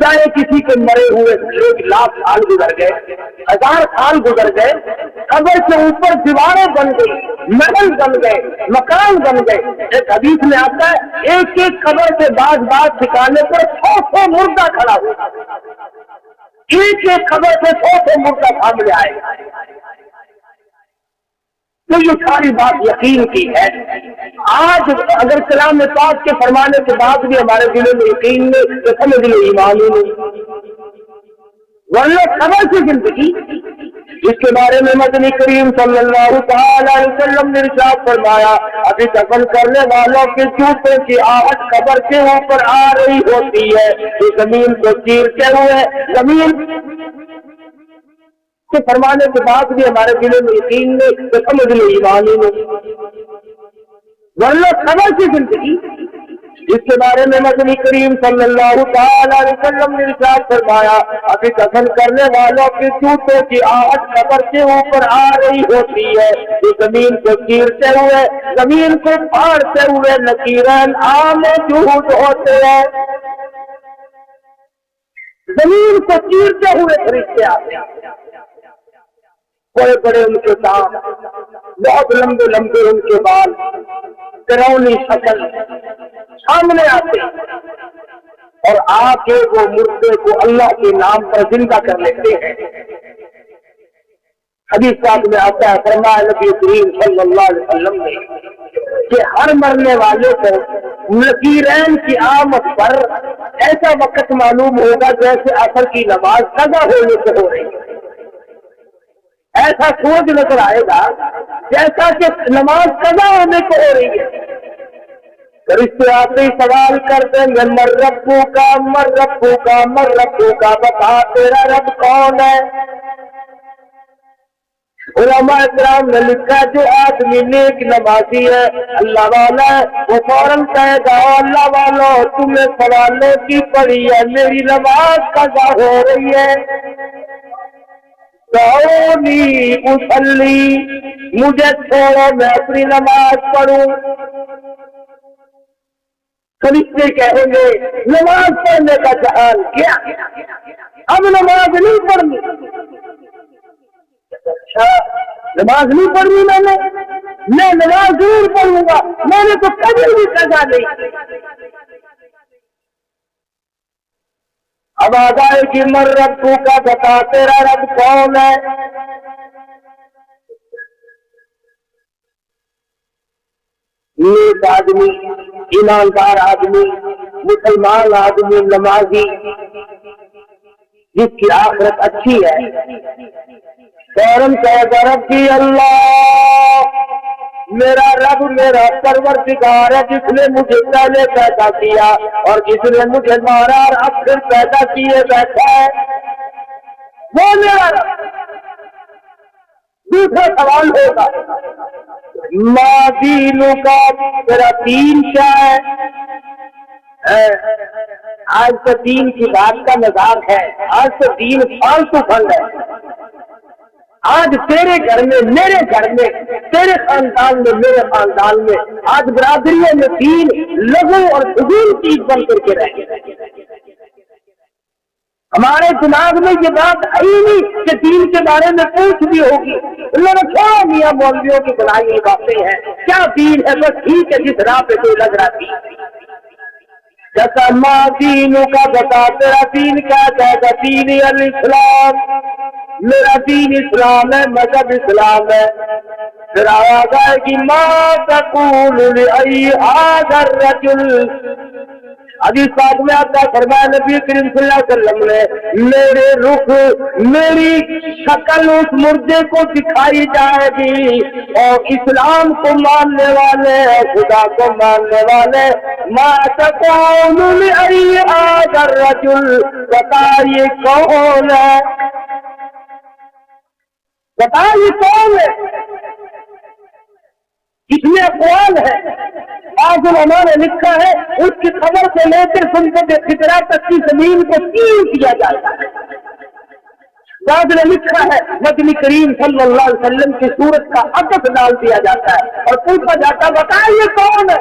چاہے کسی کے مرے ہوئے 1,00,000 سال گزر گئے، 1000 سال گزر گئے، قبر کے اوپر دیواریں بن گئی، محل بن گئے، مکان بن گئے۔ ایک حدیث میں آتا ہے ایک ایک قبر کے بعد ٹھکانے پر 100 مردہ کھڑا ہوا، ایک ایک قبر سے 100 مردہ سامنے آئے گا۔ تو یہ ساری بات یقین کی ہے۔ آج اگر کلام پاک کے فرمانے کے بعد بھی ہمارے دلوں میں یقین نہیں تو سمجھ لو ایمان ہی نہیں، ورنہ خبر سے زندگی، جس کے بارے میں مدنی کریم صلی اللہ تعالی علیہ وسلم نے ارشاد فرمایا ابھی دفن کرنے والوں کے جوتوں کی آہٹ قبر کے اوپر آ رہی ہوتی ہے، جو زمین کو چیرتے ہوئے زمین کے فرمانے کے بعد بھی ہمارے دلوں میں یقین نہیں تو سمجھ لو ایمان ہی نہیں، ورنہ خبر کی زندگی، جس کے بارے میں مدنی کریم صلی اللہ تعالی علیہ وسلم نے ارشاد فرمایا ابھی دفن کرنے والوں کے جوتوں کی آہٹ قبر کے اوپر آ رہی ہوتی ہے، جو زمین کو چیرتے ہوئے زمین کو پھاڑتے ہوئے نکیرن موجود ہوتے ہیں، زمین کو چیرتے ہوئے فرشتے آتے ہیں، بڑے بڑے ان کے دام، بہت لمبے لمبے ان کے بال، ڈراؤنی شکل سامنے آتے اور آ کے وہ مردے کو اللہ کے نام پر زندہ کر لیتے ہیں۔ حدیث پاک میں آتا ہے فرمایا نبی کریم صلی اللہ علیہ وسلم نے کہ ہر مرنے والے کو نکیرین کی آمد پر ایسا وقت معلوم ہوگا جیسے عصر کی نماز قضا ہونے سے ہو رہی ہے، ایسا سوچ نظر آئے گا جیسا کہ نماز قضا ہونے کو ہو رہی ہے۔ فرشتے آتے ہی سوال کرتے ہیں مر ربو کا مر ربو کا مر ربو کا، بتا تیرا رب کون ہے؟ علماء اکرام نے لکھا جو آدمی نیک نمازی ہے اللہ والا ہے وہ فوراً کہے گا اللہ والو تمہیں سوالوں کی پڑی ہے، میری نماز قضا ہو رہی ہے، اسلی مجھے چھوڑو میں اپنی نماز پڑھوں۔ فرشتے کہیں گے نماز پڑھنے کا جہان کیا، اب نماز نہیں پڑھنی۔ اچھا نماز نہیں پڑھنی میں نماز ضرور پڑھوں گا، میں نے تو کبھی بھی قضا نہیں۔ اب آگائے کہ مر ربو کا بتا تیرا رب کون ہے؟ نیک آدمی، ایماندار آدمی، مسلمان آدمی، نمازی جس کی آخرت اچھی ہے فوراً کہے گا ربی اللہ، میرا رب میرا پروردگار ہے جس نے مجھے پہلے پیدا کیا اور جس نے مجھے مارا اور اب پھر پیدا کیے بیٹھا ہے، وہ میرا رب۔ دوسرا سوال ہوگا ماں دینوں کا، تیرا دین کیا ہے؟ آج تو دین کی بات کا مذاق ہے، آج تو دین فالتو فنڈ ہے۔ آج تیرے گھر میں میرے گھر میں، تیرے خاندان میں میرے خاندان میں، آج برادریوں میں دین لغو اور فضول چیز بن کر کے رہ گئے۔ ہمارے دماغ میں یہ بات ہے ہی نہیں کہ دین کے بارے میں پوچھ بھی ہوگی۔ اللہ نے کیا میاں مولویوں کی بنائی ہوئی باتیں ہیں، کیا دین ہے؟ بس ٹھیک ہے جس راہ پہ تو لگ رہا تھی۔ جیسا ماں دینوں کا بتا تیرا دین کیا کہے گا؟ دین الاسلام، میرا دین اسلام ہے، مذہب اسلام ہے۔ پھر آواز آئے گی ماں تقول لأی ھذا الرجل، حدیث پاک میں آتا ہے فرمایا نبی کریم صلی اللہ علیہ وسلم نے میرے رخ میری شکل اس مردے کو دکھائی جائے گی اور اسلام کو ماننے والے خدا کو ماننے والے ما تقول لأی ھذا الرجل، بتا یہ کون ہے، بتا یہ کون ہے، کتنے اقوال ہے۔ بعض علماء نے لکھا ہے اس کی خبر سے لے کر سنت فطرہ تک کی زمین کو تین کیا جاتا ہے۔ بعض نے لکھا ہے نبی کریم صلی اللہ علیہ وسلم کی صورت کا عکس ڈال دیا جاتا ہے اور پوچھا جاتا ہے بتائیے کون ہے۔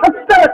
70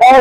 100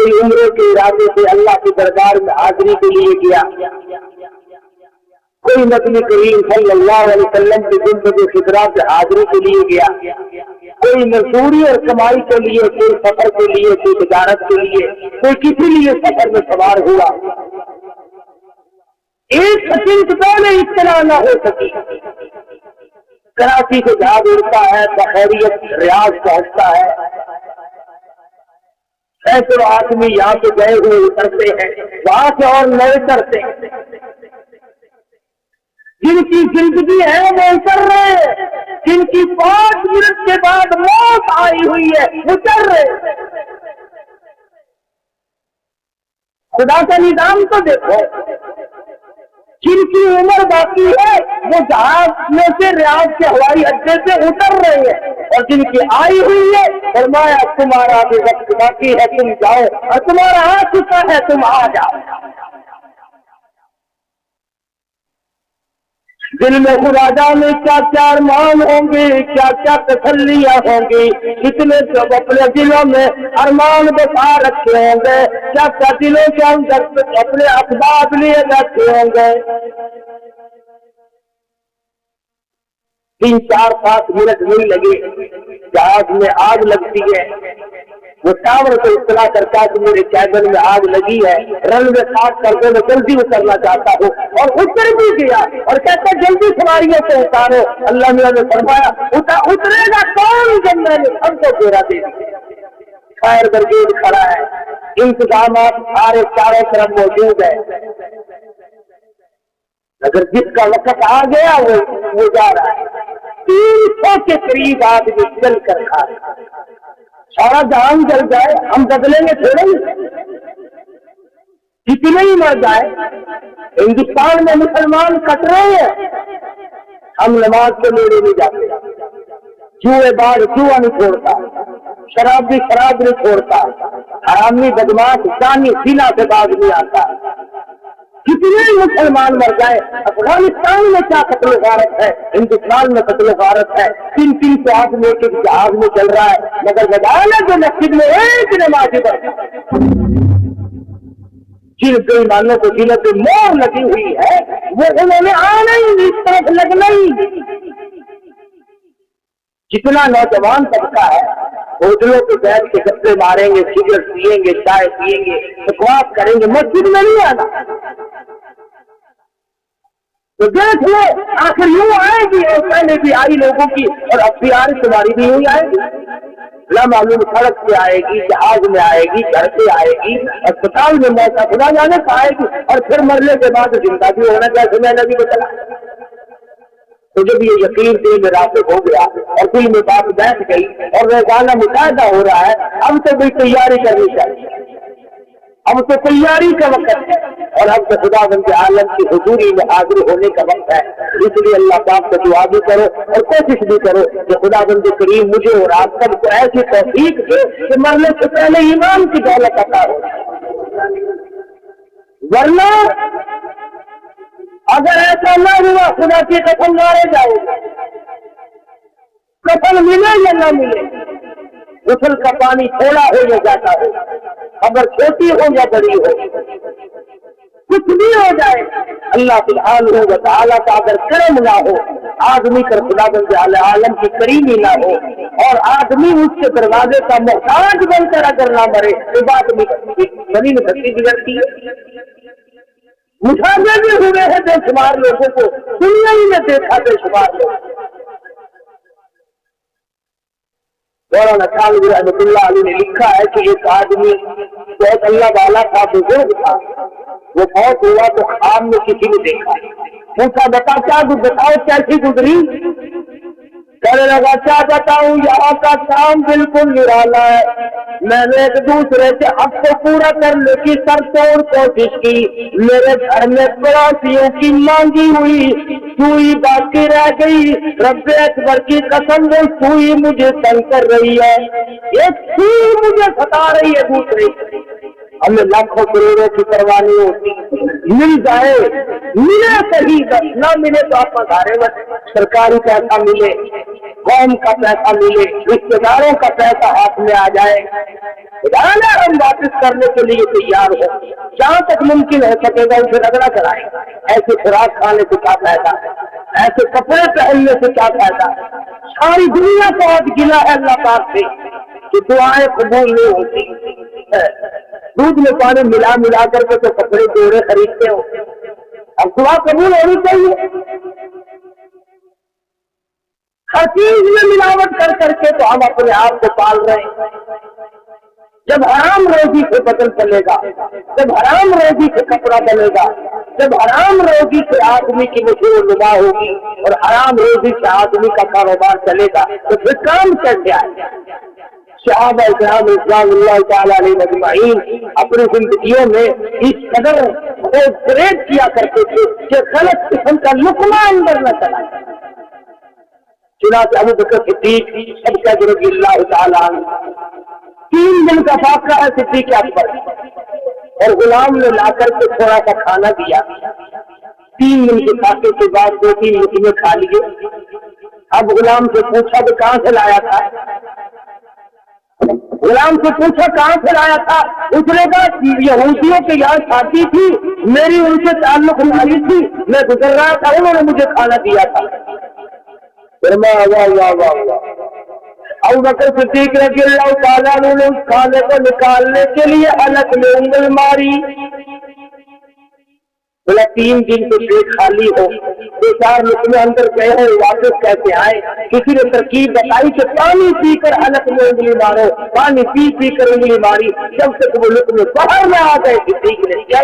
کوئی عمرے کے ارادے سے اللہ کے دربار میں حاضری کے لیے گیا، کوئی نبی کریم صلی اللہ علیہ وسلم کی زندگی فطرہ سے حاضری کے لیے گیا، کوئی مزدوری اور کمائی کے لیے، کوئی سفر کے لیے، کوئی تجارت کے لیے، کوئی کسی لیے سفر میں سوار ہوا، ایک سیکنڈ پہلے اطلاع نہ ہو سکی، کراچی سے جہاز اڑتا ہے، بخیریت ریاض پہنچتا ہے، سینکڑوں آدمی یہاں سے گئے ہوئے اترتے ہیں، وہاں سے اور نئے اترتے ہیں، جن کی زندگی ہے وہ اتر رہے ہیں، جن کی 5 منٹ کے بعد موت آئی ہوئی ہے اتر رہے۔ خدا کا نظام تو دیکھو، جن کی عمر باقی ہے وہ جہاز میں سے ریاض کے ہوائی اڈے سے اتر رہے ہیں، اور جن کی آئی ہوئی ہے فرمایا تمہارا بھی وقت باقی ہے، تم جاؤ، اور تمہارا آ چکا ہے، تم آ جاؤ۔ دل میں خدا جانے کیا کیا ارمان ہوں گے، کیا کیا تسلیاں ہوں گی، اتنے سب اپنے دلوں میں ارمان بسا رکھے ہوں گے، کیا کیا دلوں کے اندر اپنے اسباب لیے بیٹھے ہوں گے۔ 3-4-5 منٹ نہیں لگے، جہاز میں آگ لگتی ہے، وہ ٹاور کو اطلاع کرتا ہے کہ میرے کیبن میں آگ لگی ہے، رن میں خاص کر کے میں جلدی اترنا چاہتا ہوں، اور اتر بھی گیا، اور کہتا جلدی سواریوں کو اتارو۔ اللہ نے فرمایا اترے گا کون جب میں نے سب کو گھیرا دے دیا۔ فائر بریگیڈ کھڑا ہے، انتظامات سارے چاروں طرف موجود ہے، اگر جس کا وقت آ گیا وہ جا رہا ہے۔ 300 کے قریب آدمی چل کر کھا رہا ہے، سارا جہان جل جائے ہم بدلیں گے تھوڑے ہی، کتنے ہی مر جائے۔ ہندوستان میں مسلمان کٹ رہے ہیں، ہم نماز کے نیڑے نہیں جاتے، جوئے باز جوا نہیں چھوڑتا، شرابی شراب نہیں چھوڑتا، حرامی بدماش زانی زنا سے باز نہیں آتا۔ کتنے مسلمان مر جائے، افغانستان میں کیا قتل و غارت ہے، ہندوستان میں قتل و غارت ہے، 300 آدمی ایک جہاز میں چل رہا ہے، مگر بدانا جو مسجد میں ایک نمازی پڑھتا، جن بےایمانوں کو دلوں پہ مور لگی ہوئی ہے وہ انہوں نے آنا ہی نہیں، اس طرف لگنا ہی۔ جتنا نوجوان طبقہ ہے ہوٹلوں پہ بیٹھ کے گپے ماریں گے، سگریٹ پیئیں گے، چائے پیئیں گے، بکواس کریں گے، مسجد میں نہیں آنا۔ تو دیکھ لو آخر یوں آئے گی، اور پہلے بھی آئی لوگوں کی، اور اب بھی آ رہی تمہاری بھی یوں آئے گی، نہ معلوم سڑک سے آئے گی، جہاز میں آئے گی، گھر سے آئے گی، اسپتال میں موتا خدا جانے سے آئے گی، اور پھر مرنے کے بعد زندہ بھی ہونا، جیسے میں نے بھی بتایا۔ تو جب یہ یقین دل میں راسخ ہو گیا اور دل میں بات بیٹھ گئی اور روزانہ مشاہدہ ہو رہا ہے، اب تو کوئی تیاری کرنی چاہیے، اب تو تیاری کا وقت ہے، اور اب تو خدا بند عالم کی حضوری میں حاضر ہونے کا وقت ہے۔ اس لیے اللہ پاک سے دعا بھی کرو اور کوشش بھی کرو کہ خدا بند کریم مجھے اور آپ سب کو ایسی توفیق دے کہ مرنے سے پہلے ایمان کی دولت عطا ہو، ورنہ اگر ایسا نہ ہوا خدا کی قسم مارے جاؤ، کفن ملے یا نہ ملے، غسل کا پانی تھوڑا ہو یا زیادہ ہو، خبر چھوٹی ہو یا بڑی ہو، کچھ بھی ہو جائے، اللہ سبحانہ و تعالیٰ کا اگر کرم نہ ہو، آدمی کر خدا بند عالم کی کریمی نہ ہو، اور آدمی اس کے دروازے کا محتاج بن کر اگر نہ مرے تو بات بنی نکلتی بگڑتی ہے۔ مشاہدے بھی ہوئے ہیں بے شمار لوگوں کو، دنیا ہی میں دیکھا بے شمار لوگ۔ مولانا تھانوی رحمۃ اللہ علیہ نے لکھا ہے کہ ایک آدمی بہت اللہ والا تھا، بزرگ تھا، وہ بہت ہوا تو خواب میں کسی نے دیکھا، پوچھا بتاؤ کیسی گزری؟ کہنے لگا کیا بتاؤں، یہاں کا کام بالکل نرالا ہے، میں نے ایک دوسرے سے حق کو پورا کرنے کی سر توڑ کوشش کی، میرے گھر میں پڑوسیوں کی مانگی ہوئی سوئی باقی رہ گئی، رب اکبر کی قسم وہ سوئی مجھے تنگ کر رہی ہے، ایک سوئی مجھے ستا رہی ہے دوسرے، ہمیں لاکھوں کروڑوں کی پرواہ نہیں ہوتی، مل جائے ملے صحیح، بس نہ ملے تو آپ ہزارے میں سرکاری پیسہ ملے، قوم کا پیسہ ملے، رشتے داروں کا پیسہ ہاتھ میں آ جائے، خدا ہم واپس کرنے کے لیے تیار ہو، جہاں تک ممکن ہو سکے گا اسے رگڑا کرائیں۔ ایسے خوراک کھانے سے کیا فائدہ ہے، ایسے کپڑے پہننے سے کیا فائدہ ہے؟ ساری دنیا کو آج گلا ہے اللہ پاک سے کہ دعائیں قبول نہیں ہوتی۔ دودھ میں پانی ملا ملا کر کے تو کپڑے جوڑے خریدتے ہو، اب دعا قبول ہونی چاہیے۔ ہر چیز میں ملاوٹ کر کر کے تو ہم اپنے آپ کو پال رہے ہیں۔ جب حرام روزی سے بدل چلے گا، جب حرام روزی سے کپڑا بنے گا، جب حرام روزی سے آدمی کی نشو و نما ہوگی اور حرام روزی سے آدمی کا کاروبار چلے گا تو پھر کام کیسے آئے گا؟ صحابہ کرام رضوان اللہ تعالی علیہم اجمعین اپنی زندگیوں میں اس قدر پریڈ کیا کرتے تھے کہ غلط قسم کا لقمہ اندر نہ چلا۔ چنانچہ ابو بکر صدیق صدقہ رضی اللہ تعالی عنہ 3 دن کا فاقہ ہے صدیق اکبر، اور غلام نے لا کر کے تھوڑا سا کھانا دیا۔ 3 دن کے فاقے کے بعد 2-3 لقمے کھا لیے۔ اب غلام سے پوچھا کہ کہاں سے لایا تھا؟ غلام سے پوچھا کہاں سے لایا تھا؟ اس نے کہا یہودیوں کے یہاں شادی تھی، میری ان سے تعلق نہیں تھی، میں گزر رہا تھا، انہوں نے مجھے کھانا دیا تھا۔ ابو بکر صدیق رضی اللہ تعالیٰ نے اس کھانے کو نکالنے کے لیے حلق میں انگل ماری۔ بولا 3 دن تو پیٹ خالی ہو، 2-4 لقمے اندر گئے ہو، واپس کیسے آئے؟ کسی نے ترکیب بتائی کہ پانی پی کر حلق میں انگلی مارو، پانی پی کر انگلی ماری، جب تک وہ لقمے باہر میں آ گئے صدیق نے کیا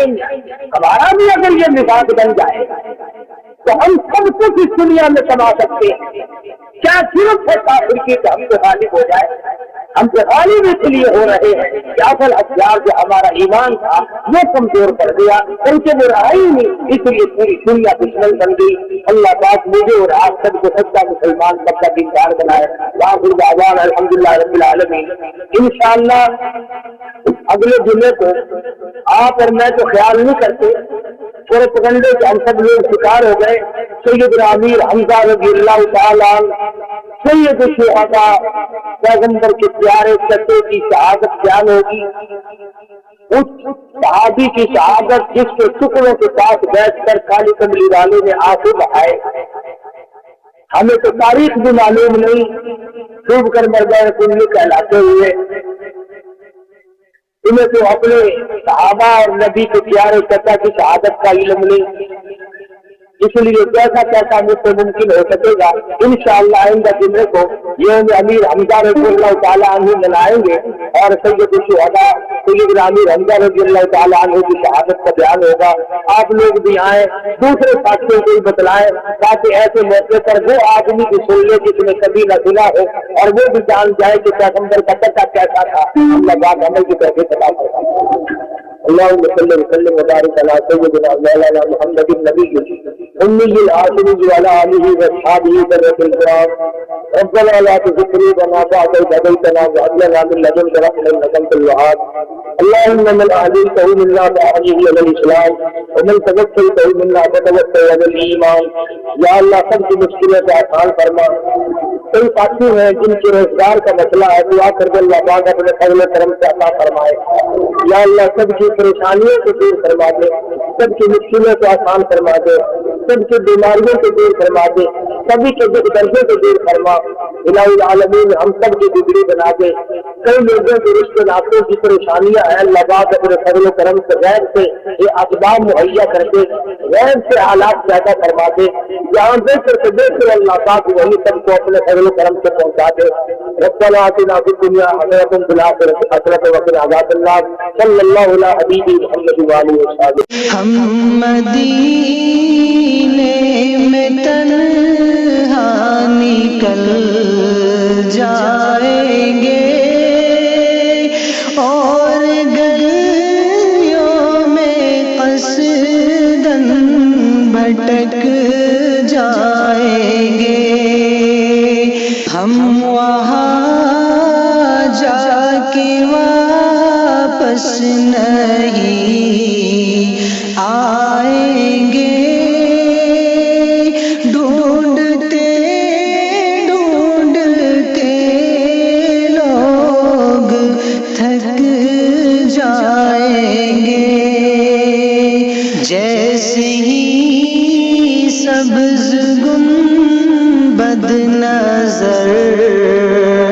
ہمارا بھی اگر یہ مزاج بن جائے تو ہم سب کچھ اس دنیا میں کما سکتے ہیں۔ کیا ضرورت ہے کافر کی کہ ہم سے غالب ہو جائے؟ ہم سے غالب اس لیے ہو رہے ہیں کہ اصل ہتھیار جو ہمارا ایمان تھا وہ کمزور پڑ گیا، ان سے وہ رہا ہی نہیں، اس لیے پوری دنیا دشمن بن گئی۔ اللہ پاک مجھے اور آپ سب کو سچا مسلمان سب کا دیندار بنائے۔ وآخر دعوانا الحمدللہ رب العالمین۔ انشاءاللہ اگلے جمعے کو آپ اور میں تو خیال نہیں کرتے، پروپیگنڈے کے ہم سب لوگ شکار ہو گئے۔ سیدنا امیر حمزہ رضی اللہ تعالیٰ عنہ سید الشہداء پیغمبر کے پیارے چچے کی شہادت بیان ہوگی۔ اس صحابی کی شہادت جس کے ٹکڑوں کے پاس بیٹھ کر کالی کملی والے نے آنسو بہائے، ہمیں تو تاریخ بھی معلوم نہیں، ڈوب کر مر گئے کنویں کہلاتے ہوئے۔ انہیں تو اپنے صحابہ اور نبی کے پیارے چچا کی شہادت کا علم نہیں، اس لیے جیسا کیسا مجھ سے ممکن ہو سکے گا انشاءاللہ آئندہ جمعے کو یوم امیر حمزہ رضی اللہ تعالیٰ عنہ منائیں گے، اور سید الشہداء سیدنا امیر حمزہ رضی اللہ تعالیٰ عنہ کی شہادت کا بیان ہوگا۔ آپ لوگ بھی آئیں، دوسرے ساتھیوں کو بھی بتلائیں، تاکہ ایسے موقع پر وہ آدمی بھی سن لے جس نے کبھی نہ سنا ہو، اور وہ بھی جان جائے کہ پیغمبر کا چچا کیسا تھا۔ اللہ پاک عمل کی توفیق عطا فرمائے۔ اللهم صل وسلم وبارك على سيدنا مولانا محمد النبي الأمي العاصم وعلى آله وأصحابه ذرة الكرام۔ ربنا لا تزغ قلوبنا بعد إذ هديتنا وهب لنا من لدنك رحمة إنك أنت الوهاب۔ اللهم من أهديته منا فأحيه على الإسلام، ومن توفيته منا فتوفه على الإيمان۔ یا اللہ سب کی مشکلیں کو آسان فرما۔ کئی ساتھی ہیں جن کے روزگار کا مسئلہ ہے، دعا کر کے اللہ پاک اپنے فضل و کرم سے عطا فرمائے۔ یا اللہ سب کی پریشانیوں کو دور فرما دے، سب کی مشکلوں کو آسان فرما دے، سب کی بیماریوں کو دور فرما دے، سبھی کے دکھ دردوں کو دور فرما۔ الہ العالمین ہم سب کی بگڑی بنا دے۔ کئی لوگوں کے رشتے ناطوں کی پریشانیاں ہیں، اللہ پاک اپنے فضل و کرم سے غیر سے یہ اسباب مہیا کر دے، غیر سے حالات پیدا فرما دے، جہاں دیکھ کر اللہ پاک وہی سب کو اپنے فضل و کرم سے پہنچا دے۔ ربنا آتنا فی الدنیا حسنۃ وفی الآخرۃ حسنۃ وقنا عذاب النار۔ صلی اللہ علی حبیبہ محمد وآلہ وصحبہ۔ ہم مدینے میں تنہا نکل جائیں گے، اور گلیوں میں قصداً بھٹک جائیں گے، ہم وہاں جا کے واپس نہیں آئیں گے، ڈھونڈتے ڈھونڈتے بد نظر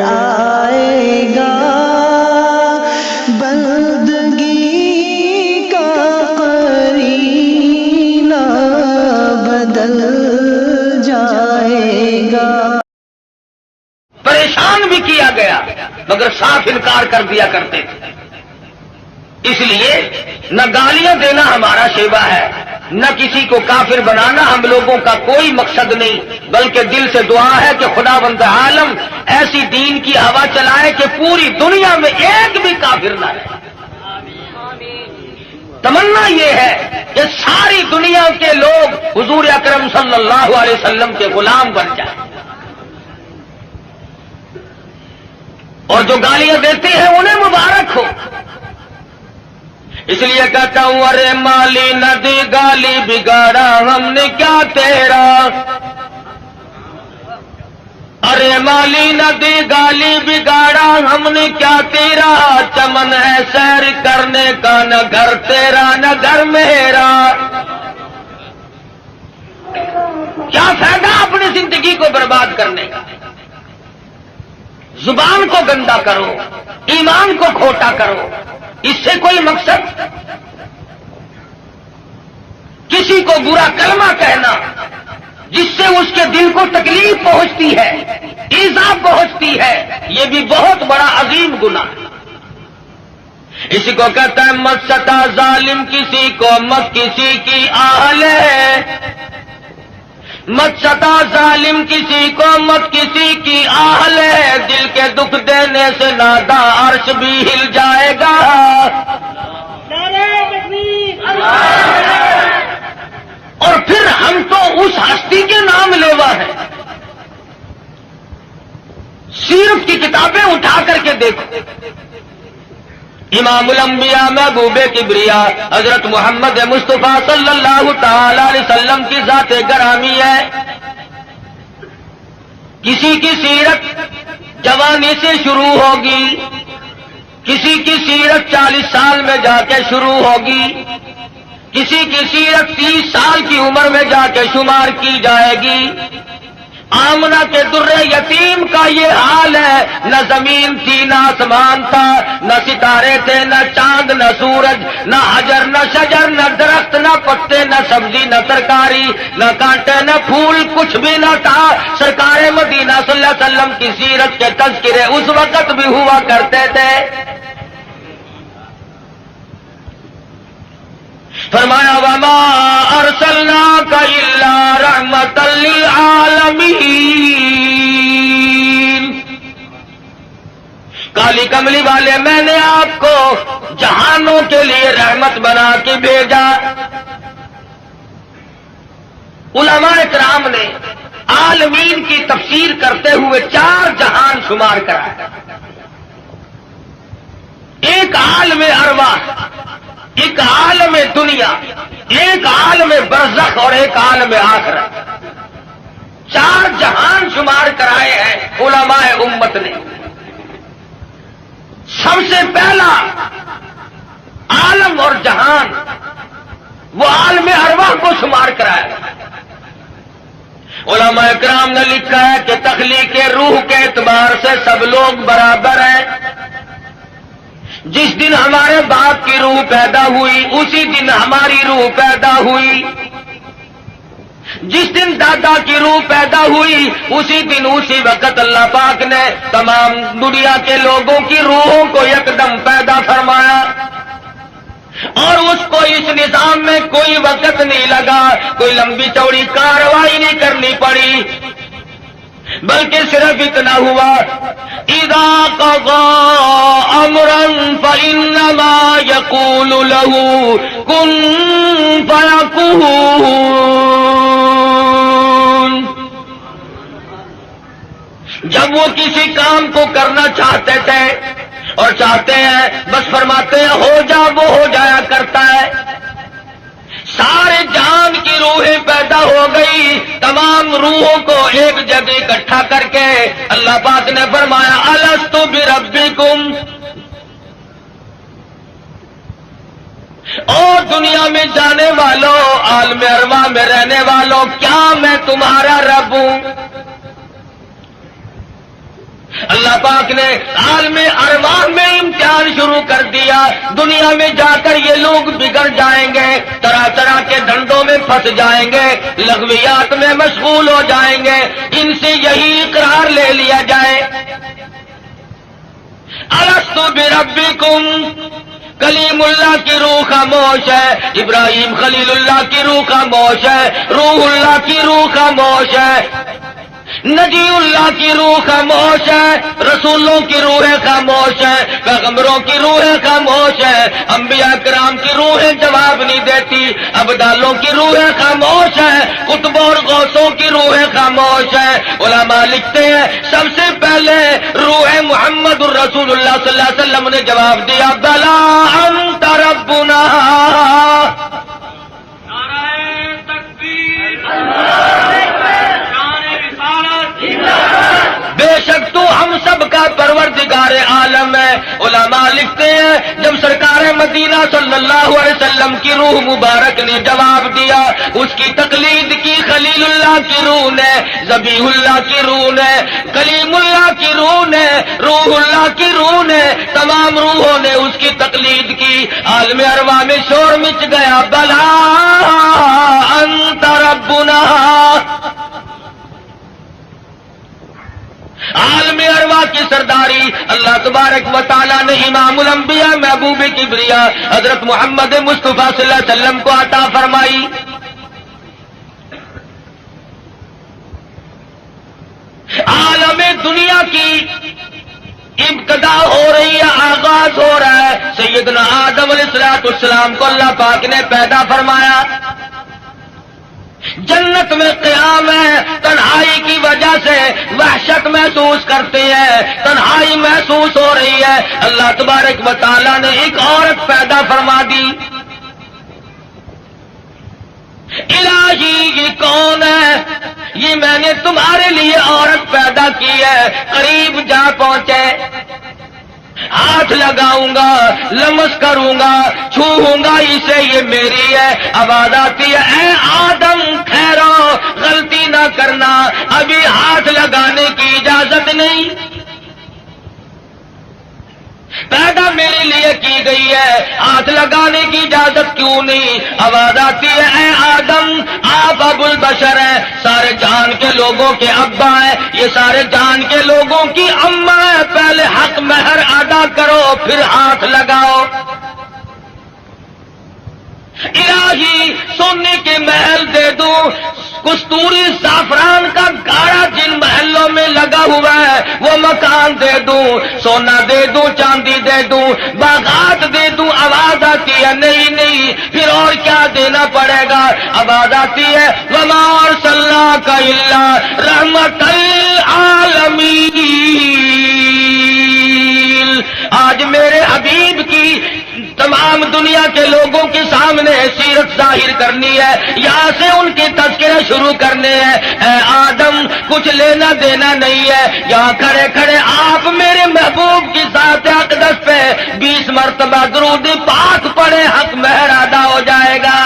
آئے گا، بندگی کا قرینہ بدل جائے گا۔ پریشان بھی کیا گیا مگر صاف انکار کر دیا کرتے تھے۔ اس لیے نہ گالیاں دینا ہمارا شیوا ہے، نہ کسی کو کافر بنانا ہم لوگوں کا کوئی مقصد نہیں، بلکہ دل سے دعا ہے کہ خداوند عالم ایسی دین کی ہوا چلائے کہ پوری دنیا میں ایک بھی کافر نہ رہے۔ تمنا یہ ہے کہ ساری دنیا کے لوگ حضور اکرم صلی اللہ علیہ وسلم کے غلام بن جائیں، اور جو گالیاں دیتے ہیں انہیں مبارک ہو۔ اس لیے کہتا ہوں ارے مالی ندی گالی بگاڑا ہم نے کیا تیرا، ارے مالی ندی گالی بگاڑا ہم نے کیا تیرا، چمن ہے سیر کرنے کا نہ گھر تیرا نہ گھر میرا۔ کیا فائدہ اپنی زندگی کو برباد کرنے کا؟ زبان کو گندا کرو، ایمان کو کھوٹا کرو، اس سے کوئی مقصد؟ کسی کو برا کلمہ کہنا جس سے اس کے دل کو تکلیف پہنچتی ہے، ایذا پہنچتی ہے، یہ بھی بہت بڑا عظیم گناہ ہے۔ اسی کو کہتا ہے مت ستا ظالم کسی کو مت کسی کی آہل ہے، مت ستا ظالم کسی کو مت کسی کی آہل ہے، دل کے دکھ دینے سے نادا عرش بھی ہل جائے گا۔ اور پھر ہم تو اس ہستی کے نام لیوا ہیں۔ سیرت کی کتابیں اٹھا کر کے دیکھو، امام الانبیاء محبوب کبریا حضرت محمد مصطفیٰ صلی اللہ تعالی علیہ وسلم کی ذات گرامی ہے۔ کسی کی سیرت جوانی سے شروع ہوگی، کسی کی سیرت 40 سال میں جا کے شروع ہوگی، کسی کی سیرت 30 سال کی عمر میں جا کے شمار کی جائے گی۔ آمنہ کے در یتیم کا یہ حال ہے، نہ زمین تھی نہ آسمان تھا، نہ ستارے تھے نہ چاند نہ سورج، نہ حجر نہ شجر نہ درخت نہ پتے نہ سبزی نہ ترکاری نہ کانٹے نہ پھول، کچھ بھی نہ تھا۔ سرکار مدینہ صلی اللہ علیہ وسلم کی سیرت کے تذکرے اس وقت بھی ہوا کرتے تھے۔ فرمایا وما ارسلناک الا رحمتا للعالمین، کالی کملی والے میں نے آپ کو جہانوں کے لیے رحمت بنا کے بھیجا۔ علماء کرام نے عالمین کی تفسیر کرتے ہوئے 4 جہان شمار کرا، ایک عالم ارواح، ایک عالم دنیا، ایک عالم برزخ اور ایک عالم آخرت۔ 4 جہان شمار کرائے ہیں علماء امت نے۔ سب سے پہلا عالم اور جہان وہ عالم ارواح کو شمار کرایا۔ علماء کرام نے لکھا ہے کہ تخلیق روح کے اعتبار سے سب لوگ برابر ہیں۔ جس دن ہمارے باپ کی روح پیدا ہوئی اسی دن ہماری روح پیدا ہوئی، جس دن دادا کی روح پیدا ہوئی اسی دن اسی وقت اللہ پاک نے تمام دنیا کے لوگوں کی روحوں کو یکدم پیدا فرمایا، اور اس کو اس نظام میں کوئی وقت نہیں لگا، کوئی لمبی چوڑی کارروائی نہیں کرنی پڑی، بلکہ صرف اتنا ہوا اذا قضى امرا فانما يقول له كن فيكون۔ جب وہ کسی کام کو کرنا چاہتے تھے اور چاہتے ہیں بس فرماتے ہیں ہو جا، وہ ہو جایا کرتا ہے۔ سارے جہان کی روحیں پیدا ہو گئی، تمام روحوں کو ایک جگہ اکٹھا کر کے اللہ پاک نے فرمایا الستو بربکم، اور دنیا میں جانے والوں، عالم ارواح میں رہنے والوں، کیا میں تمہارا رب ہوں؟ اللہ پاک نے عالم ارواح میں امتحان شروع کر دیا. دنیا میں جا کر یہ لوگ بگڑ جائیں گے, طرح طرح کے دھندوں میں پھنس جائیں گے, لغویات میں مشغول ہو جائیں گے. ان سے یہی اقرار لے لیا جائے, الستو بربکم. کلیم اللہ کی روح خاموش ہے, ابراہیم خلیل اللہ کی روح خاموش ہے, روح اللہ کی روح خاموش ہے, نجی اللہ کی روح خاموش ہے, رسولوں کی روحیں خاموش ہے, پیغمبروں کی روحیں خاموش ہے, انبیاء کرام کی روحیں جواب نہیں دیتی, ابدالوں کی روحیں خاموش ہے, قطبوں اور غوثوں کی روحیں خاموش ہے. علماء لکھتے ہیں سب سے پہلے روح محمد الرسول اللہ صلی اللہ علیہ وسلم نے جواب دیا, بلا انت ربنا. بے شک تو ہم سب کا پروردگار عالم ہے. علماء لکھتے ہیں جب سرکار مدینہ صلی اللہ علیہ وسلم کی روح مبارک نے جواب دیا, اس کی تقلید کی خلیل اللہ کی روح نے, ذبیح اللہ کی روح نے, کلیم اللہ کی روح نے, روح اللہ کی روح نے, تمام روحوں نے اس کی تقلید کی. عالم ارواح میں شور مچ گیا, بلا انت ربنا. عالم ارواح کی سرداری اللہ تبارک و تعالیٰ نے امام الانبیاء محبوب کبریا حضرت محمد مصطفیٰ صلی اللہ علیہ وسلم کو عطا فرمائی. عالم دنیا کی ابتدا ہو رہی ہے, آغاز ہو رہا ہے. سیدنا آدم علیہ السلام کو اللہ پاک نے پیدا فرمایا. جنت میں قیام ہے, تنہائی کی وجہ سے وحشت محسوس کرتے ہیں, تنہائی محسوس ہو رہی ہے. اللہ تبارک و تعالیٰ نے ایک عورت پیدا فرما دی. الہی یہ کون ہے؟ یہ میں نے تمہارے لیے عورت پیدا کی ہے. قریب جا پہنچے, ہاتھ لگاؤں گا, لمس کروں گا, چھوؤں گا اسے, یہ میری ہے. آواز آتی ہے, اے آدم ٹھہرو, غلطی نہ کرنا, ابھی ہاتھ لگانے کی اجازت نہیں, پیدا میرے لیے کی گئی ہے, ہاتھ لگانے کی اجازت کیوں نہیں؟ آواز آتی ہے, اے آدم آپ ابو البشر ہیں, سارے جان کے لوگوں کے ابا ہیں, یہ سارے جان کے لوگوں کی اماں ہیں, پہلے حق مہر ادا کرو پھر ہاتھ لگاؤ. الہی سونے کے محل دے دوں, کستوری زعفران کا گاڑا جن محلوں میں لگا ہوا ہے وہ مکان دے دوں, سونا دے دوں, چاندی دے دوں, باغات دے دوں. آواز آتی ہے نہیں نہیں, پھر اور کیا دینا پڑے گا؟ آواز آتی ہے, وما ارسلناک الا رحمۃ للعالمین. آج میرے حبیب کی تمام دنیا کے لوگوں کے سامنے سیرت ظاہر کرنی ہے, یہاں سے ان کے تذکرے شروع کرنے ہیں. اے آدم کچھ لینا دینا نہیں ہے, یہاں کھڑے کھڑے آپ میرے محبوب کی ذات اقدس پہ 20 مرتبہ درود پاک پڑھے, حق مہر ادا ہو جائے گا.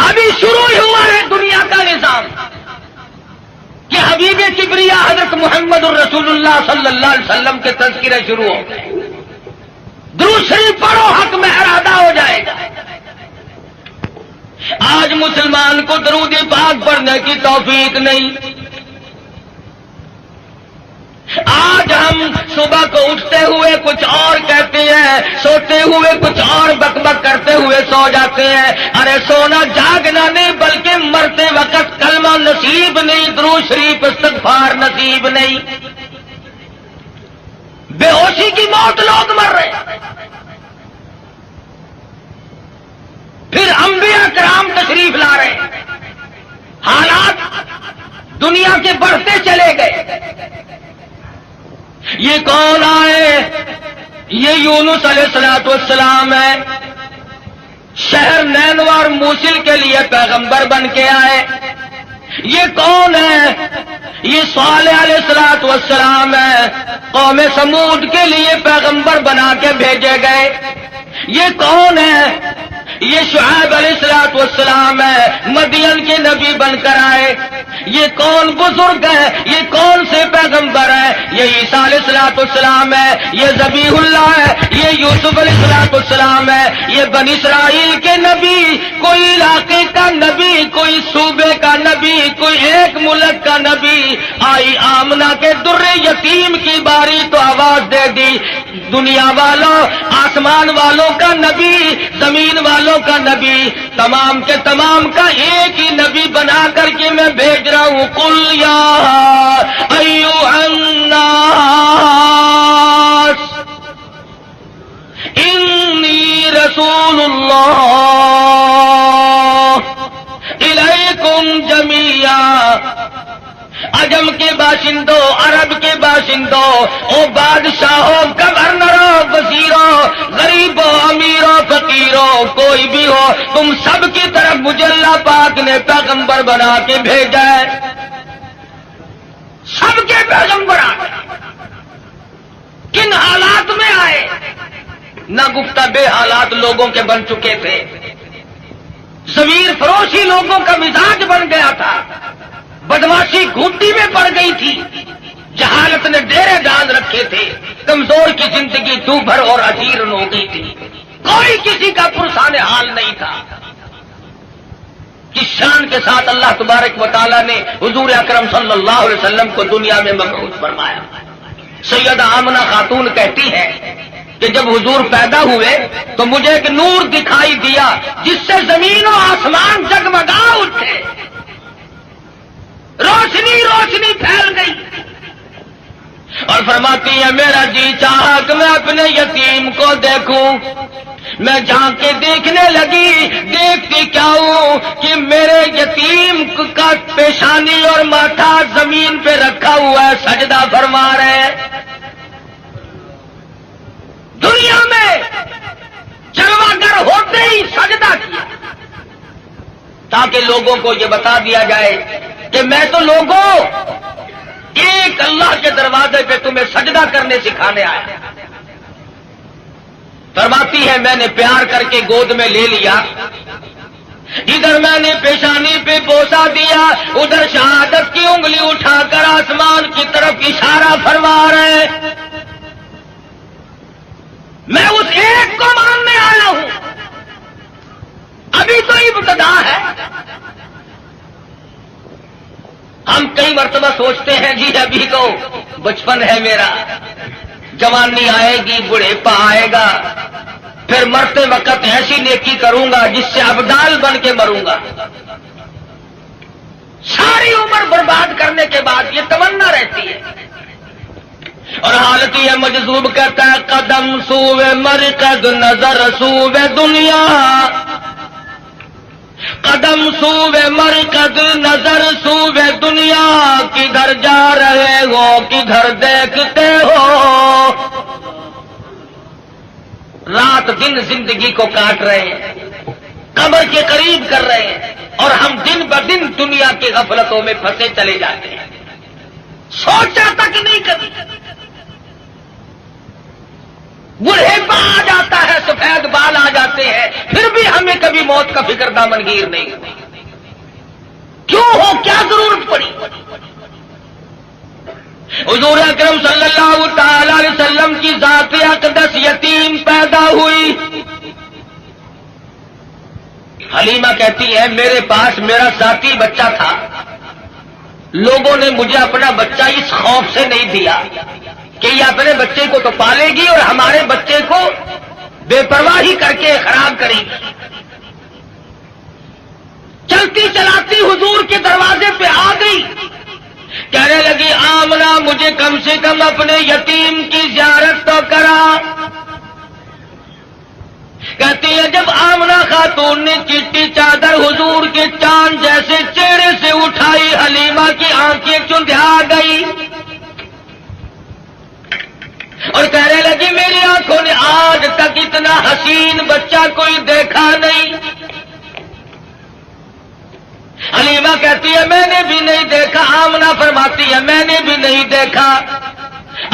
ابھی شروع ہی ہوا ہے دنیا کا نظام کہ حبیب کبریا حضرت محمد الرسول اللہ صلی اللہ علیہ وسلم کے تذکرے شروع ہو گئے. درود شریف پڑھو, حق مہر ادا ہو جائے گا. آج مسلمان کو درود پاک پڑھنے کی توفیق نہیں. آج ہم صبح کو اٹھتے ہوئے کچھ اور کہتے ہیں, سوتے ہوئے کچھ اور بک بک کرتے ہوئے سو جاتے ہیں. ارے سونا جاگنا نہیں, بلکہ مرتے وقت کلمہ نصیب نہیں, درود شریف استغفار نصیب نہیں. بے ہوشی کی موت لوگ مر رہے ہیں. پھر انبیاء کرام تشریف لا رہے ہیں. حالات دنیا کے بڑھتے چلے گئے. یہ کون آئے؟ یہ یونس علیہ السلام ہے. شہر نینوار موصل کے لیے پیغمبر بن کے آئے. یہ کون ہے؟ یہ صالح علیہ السلام ہے, قوم سمود کے لیے پیغمبر بنا کے بھیجے گئے. یہ کون ہے؟ یہ شعیب علیہ السلام ہے، مدین کے نبی بن کر آئے۔ یہ کون بزرگ ہے، یہ کون سے پیغمبر ہے؟ یہ عیسیٰ علیہ السلام ہے، یہ ذبیح اللہ ہے، یہ یوسف علیہ السلام ہے، یہ بنی اسرائیل کے نبی، کوئی علاقے کا نبی، کوئی صوبے کا نبی، کوئی ایک ملک کا نبی۔ آئی آمنہ کے در یتیم کی باری تو آواز دے دی، دنیا والوں، آسمان والوں کا نبی، زمین والوں کا نبی، تمام کے تمام کا ایک ہی نبی بنا کر کے میں بھیج رہا ہوں۔ قل یا ایھا الناس انی رسول اللہ الیکم جمیعا۔ عجم کے باشندوں، عرب کے باشندوں، او بادشاہوں، گورنروں، وزیروں، غریبوں، امیروں، فقیروں، کوئی بھی ہو، تم سب کی طرف مجھے اللہ پاک نے پیغمبر بنا کے بھیجا ہے۔ سب کے پیغمبر آئے، کن حالات میں آئے؟ نہ گفتہ بے حالات لوگوں کے بن چکے تھے، ضمیر فروشی لوگوں کا مزاج بن گیا تھا، بدماشی گھوٹی میں پڑ گئی تھی، جہالت نے ڈیرے ڈال رکھے تھے، کمزور کی زندگی دوبھر اور اجیرن ہو گئی تھی، کوئی کسی کا پرسان حال نہیں تھا۔ کس شان کے ساتھ اللہ تبارک و تعالیٰ نے حضور اکرم صلی اللہ علیہ وسلم کو دنیا میں مبعوث فرمایا۔ سیدہ آمنہ خاتون کہتی ہے کہ جب حضور پیدا ہوئے تو مجھے ایک نور دکھائی دیا جس سے زمین و آسمان جگمگا اٹھے، روشنی روشنی پھیل گئی، اور فرماتی ہے میرا جی چاہا کہ میں اپنے یتیم کو دیکھوں، میں جہاں کے دیکھنے لگی، دیکھتی کیا ہوں کہ میرے یتیم کا پیشانی اور ماتھا زمین پہ رکھا ہوا ہے، سجدہ فرما رہے ہیں۔ دنیا میں جلوہ گر ہوتے ہی سجدہ کیا تاکہ لوگوں کو یہ بتا دیا جائے کہ میں تو لوگوں ایک اللہ کے دروازے پہ تمہیں سجدہ کرنے سکھانے آیا۔ فرماتی ہے میں نے پیار کر کے گود میں لے لیا، ادھر میں نے پیشانی پہ بوسا دیا، ادھر شہادت کی انگلی اٹھا کر آسمان کی طرف اشارہ فرما رہے، میں اس ایک کو ماننے آیا ہوں، ابھی تو ابتدا ہے۔ ہم کئی مرتبہ سوچتے ہیں جی ابھی تو بچپن ہے میرا، جوانی آئے گی، بڑھیپا آئے گا، پھر مرتے وقت ایسی نیکی کروں گا جس سے ابدال بن کے مروں گا۔ ساری عمر برباد کرنے کے بعد یہ تمنا رہتی ہے، اور حالت یہ مجذوب کہتا ہے قدم سوئے مرکز نظر سوئے دنیا، قدم سوئے مرکز نظر سوئے دنیا، کدھر جا رہے ہو کدھر دیکھتے ہو؟ رات دن زندگی کو کاٹ رہے ہیں، قبر کے قریب کر رہے ہیں، اور ہم دن بدن دنیا کی غفلتوں میں پھنسے چلے جاتے ہیں، سوچا تک نہیں کبھی۔ بڑھیپا آ جاتا ہے، سفید بال آ جاتے ہیں، پھر بھی ہمیں کبھی موت کا فکر دامنگیر نہیں ہوئی۔ کیوں ہو، کیا ضرورت پڑی؟ حضور اکرم صلی اللہ تعالی علیہ وسلم کی ذات اقدس یتیم پیدا ہوئی۔ حلیمہ کہتی ہے میرے پاس میرا ذاتی بچہ تھا، لوگوں نے مجھے اپنا بچہ اس خوف سے نہیں دیا کہ یہ اپنے بچے کو تو پالے گی اور ہمارے بچے کو بے پرواہی کر کے خراب کرے گی۔ چلتی چلاتی حضور کے دروازے پہ آ گئی، کہنے لگی آمنہ مجھے کم سے کم اپنے یتیم کی زیارت تو کرا۔ کہتی ہے جب آمنہ خاتون نے چٹی چادر حضور کے چاند جیسے چہرے سے اٹھائی، حلیمہ کی آنکھیں چندھا گئی اور کہنے لگی میری آنکھوں نے آج تک اتنا حسین بچہ کوئی دیکھا نہیں۔ حلیمہ کہتی ہے میں نے بھی نہیں دیکھا، آمنہ فرماتی ہے میں نے بھی نہیں دیکھا۔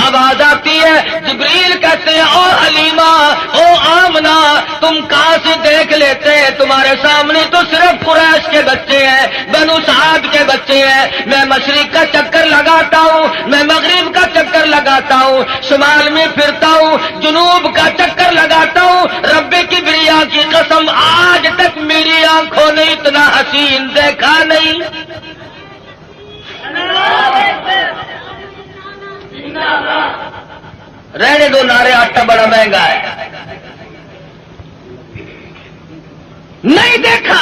آواز آتی ہے، جبریل کہتے ہیں او حلیمہ، او آمنہ، تم کہاں سے دیکھ لیتے؟ تمہارے سامنے تو صرف قریش کے بچے ہیں، بنو سعد کے بچے ہیں۔ میں مشرق کا چکر لگاتا ہوں، میں مغرب کا چکر لگاتا ہوں، شمال میں پھرتا ہوں، جنوب کا چکر لگاتا ہوں، رب کبریا کی قسم آج تک میری آنکھوں نے اتنا حسین دیکھا نہیں۔ رہنے دو نعرے، آٹا بڑا مہنگا ہے۔ نہیں دیکھا،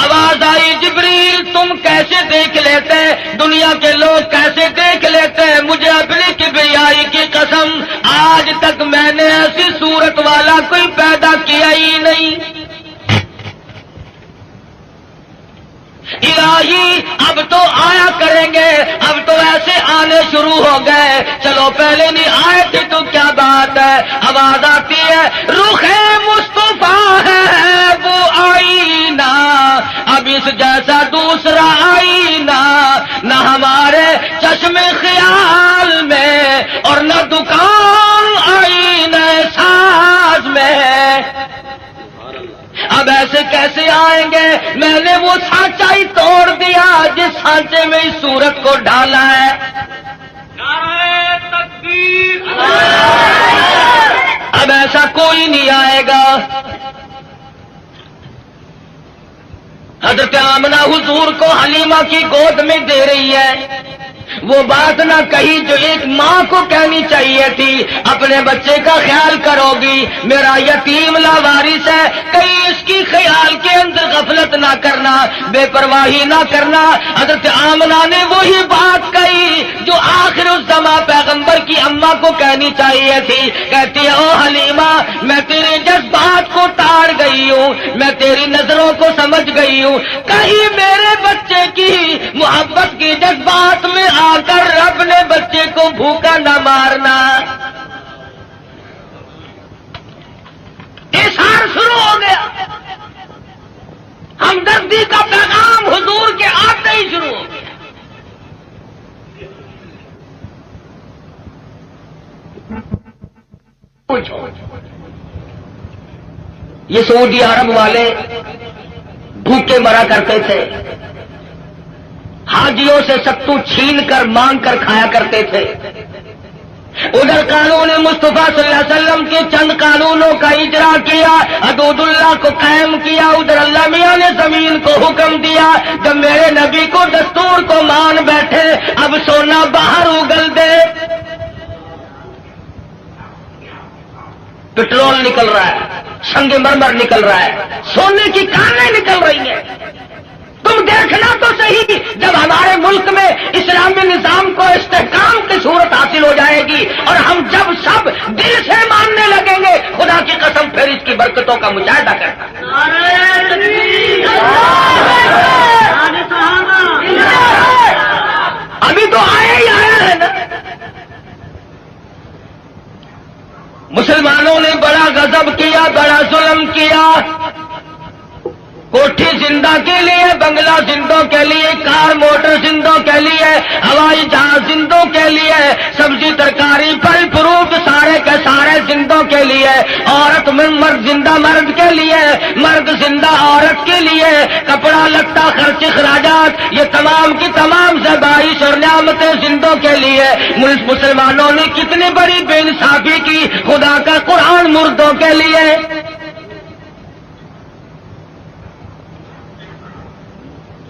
آواز آئی جبریل تم کیسے دیکھ لیتے؟ دنیا کے لوگ کیسے دیکھ لیتے؟ مجھے اپنی کبریائی کی قسم آج تک میں نے ایسی صورت والا کوئی پیدا کیا ہی نہیں۔ الہی اب تو آیا کریں گے، اب تو ایسے آنے شروع ہو گئے، چلو پہلے نہیں آئے تھے تو کیا بات ہے۔ آواز آتی ہے رخ مصطفیٰ ہے وہ آئینہ، اب اس جیسا دوسرا آئینہ نہ ہمارے چشم خیال میں اور نہ دکان آئینہ ساز میں۔ اب ایسے کیسے آئیں گے؟ میں نے وہ سانچہ ہی توڑ دیا جس سانچے میں اس صورت کو ڈالا ہے۔ نعرہ تکبیر! اب ایسا کوئی نہیں آئے گا۔ حضرت آمنہ حضور کو حلیمہ کی گود میں دے رہی ہے، وہ بات نہ کہی جو ایک ماں کو کہنی چاہیے تھی، اپنے بچے کا خیال کرو گی، میرا یتیم لاوارث ہے، کہیں اس کی خیال کے اندر غفلت نہ کرنا، بے پرواہی نہ کرنا۔ حضرت آمنہ نے وہی بات کہی جو آخر الزمان پیغمبر کی اماں کو کہنی چاہیے تھی، کہتی ہے او حلیمہ میں تیرے جذبات کو تاڑ گئی ہوں، میں تیری نظروں کو سمجھ گئی ہوں، کہیں میرے بچے کی محبت کی جذبات میں آ کر رب نے بچے کو بھوکا نہ مارنا۔ اظہار شروع ہو گیا، ہمدردی کا پیغام حضور کے آتے ہی شروع ہو گیا۔ یہ سعودی عرب والے بھوکے مرا کرتے تھے، حاجیوں سے ستو چھین کر مانگ کر کھایا کرتے تھے۔ ادھر قانون مصطفیٰ صلی اللہ علیہ وسلم کے چند قانونوں کا اجرا کیا، حدود اللہ کو قائم کیا، ادھر اللہ میاں نے زمین کو حکم دیا جب میرے نبی کو دستور کو مان بیٹھے اب سونا باہر اگل دے۔ پٹرول نکل رہا ہے، سنگ مرمر نکل رہا ہے، سونے کی کانیں نکل رہی ہیں۔ تم دیکھنا تو صحیح، جب ہمارے ملک میں اسلامی نظام کو استحکام کی صورت حاصل ہو جائے گی اور ہم جب سب دل سے ماننے لگیں گے، خدا کی قسم پھر اس کی برکتوں کا مشاہدہ کرتا ہے۔ ابھی تو آیا ہی آیا ہے نا۔ مسلمانوں نے بڑا غضب کیا، بڑا ظلم کیا، کوٹھی زندہ کے لیے، بنگلہ زندوں کے لیے، کار موٹر زندوں کے لیے، ہوائی جہاز زندوں کے لیے، سبزی ترکاری پھل فروٹ سارے کے سارے زندوں کے لیے، عورت مرد زندہ مرد کے لیے، مرد زندہ عورت کے لیے، کپڑا لتا خرچ اخراجات یہ تمام کی تمام زبائش اور نعمتیں زندوں کے لیے۔ مسلمانوں نے کتنی بڑی بے انصافی کی، خدا کا قرآن مردوں کے لیے۔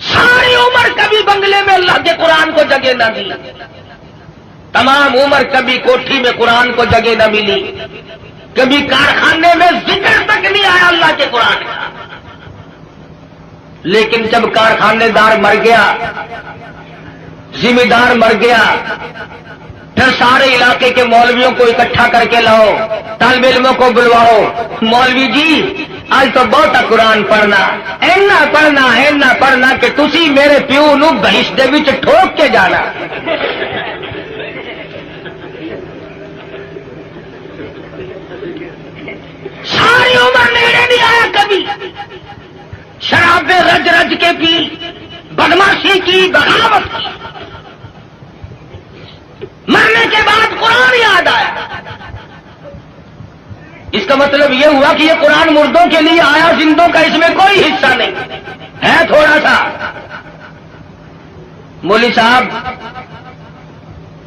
ساری عمر کبھی بنگلے میں اللہ کے قرآن کو جگہ نہ دی، تمام عمر کبھی کوٹھی میں قرآن کو جگہ نہ ملی، کبھی کارخانے میں ذکر تک نہیں آیا اللہ کے قرآن کا۔ لیکن جب کارخانے دار مر گیا، ذمہ دار مر گیا، پھر سارے علاقے کے مولویوں کو اکٹھا کر کے لاؤ، طالب علموں کو بلواؤ، مولوی جی آج تو بہت قرآن پڑھنا، اینا پڑھنا کہ تسی میرے پیو نو بہش دے وچ ٹھوک کے جانا۔ ساری عمر نیڑے نہیں آیا کبھی، شرابیں رج رج کے پی، بدماشی کی، بغاوت کی، مرنے کے بعد قرآن کا مطلب یہ ہوا کہ یہ قرآن مردوں کے لیے آیا، زندوں کا اس میں کوئی حصہ نہیں ہے، تھوڑا سا۔ مولوی صاحب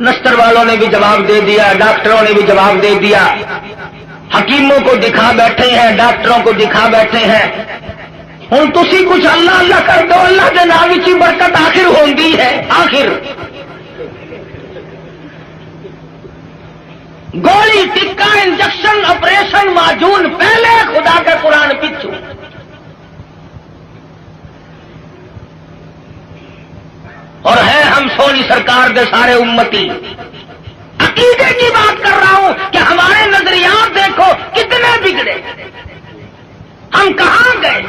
نستر والوں نے بھی جواب دے دیا، ڈاکٹروں نے بھی جواب دے دیا، حکیموں کو دکھا بیٹھے ہیں، ڈاکٹروں کو دکھا بیٹھے ہیں۔ ہوں تسی کچھ اللہ اللہ کر دو، اللہ کے نام کی برکت آخر ہوندی ہے، آخر گولی ٹکا انجیکشن آپریشن معجون پہلے، خدا کا قرآن پیچھو۔ اور ہے ہم سونی سرکار کے سارے امتی۔ عقیدے کی بات کر رہا ہوں کہ ہمارے نظریات دیکھو کتنے بگڑے، ہم کہاں گئے؟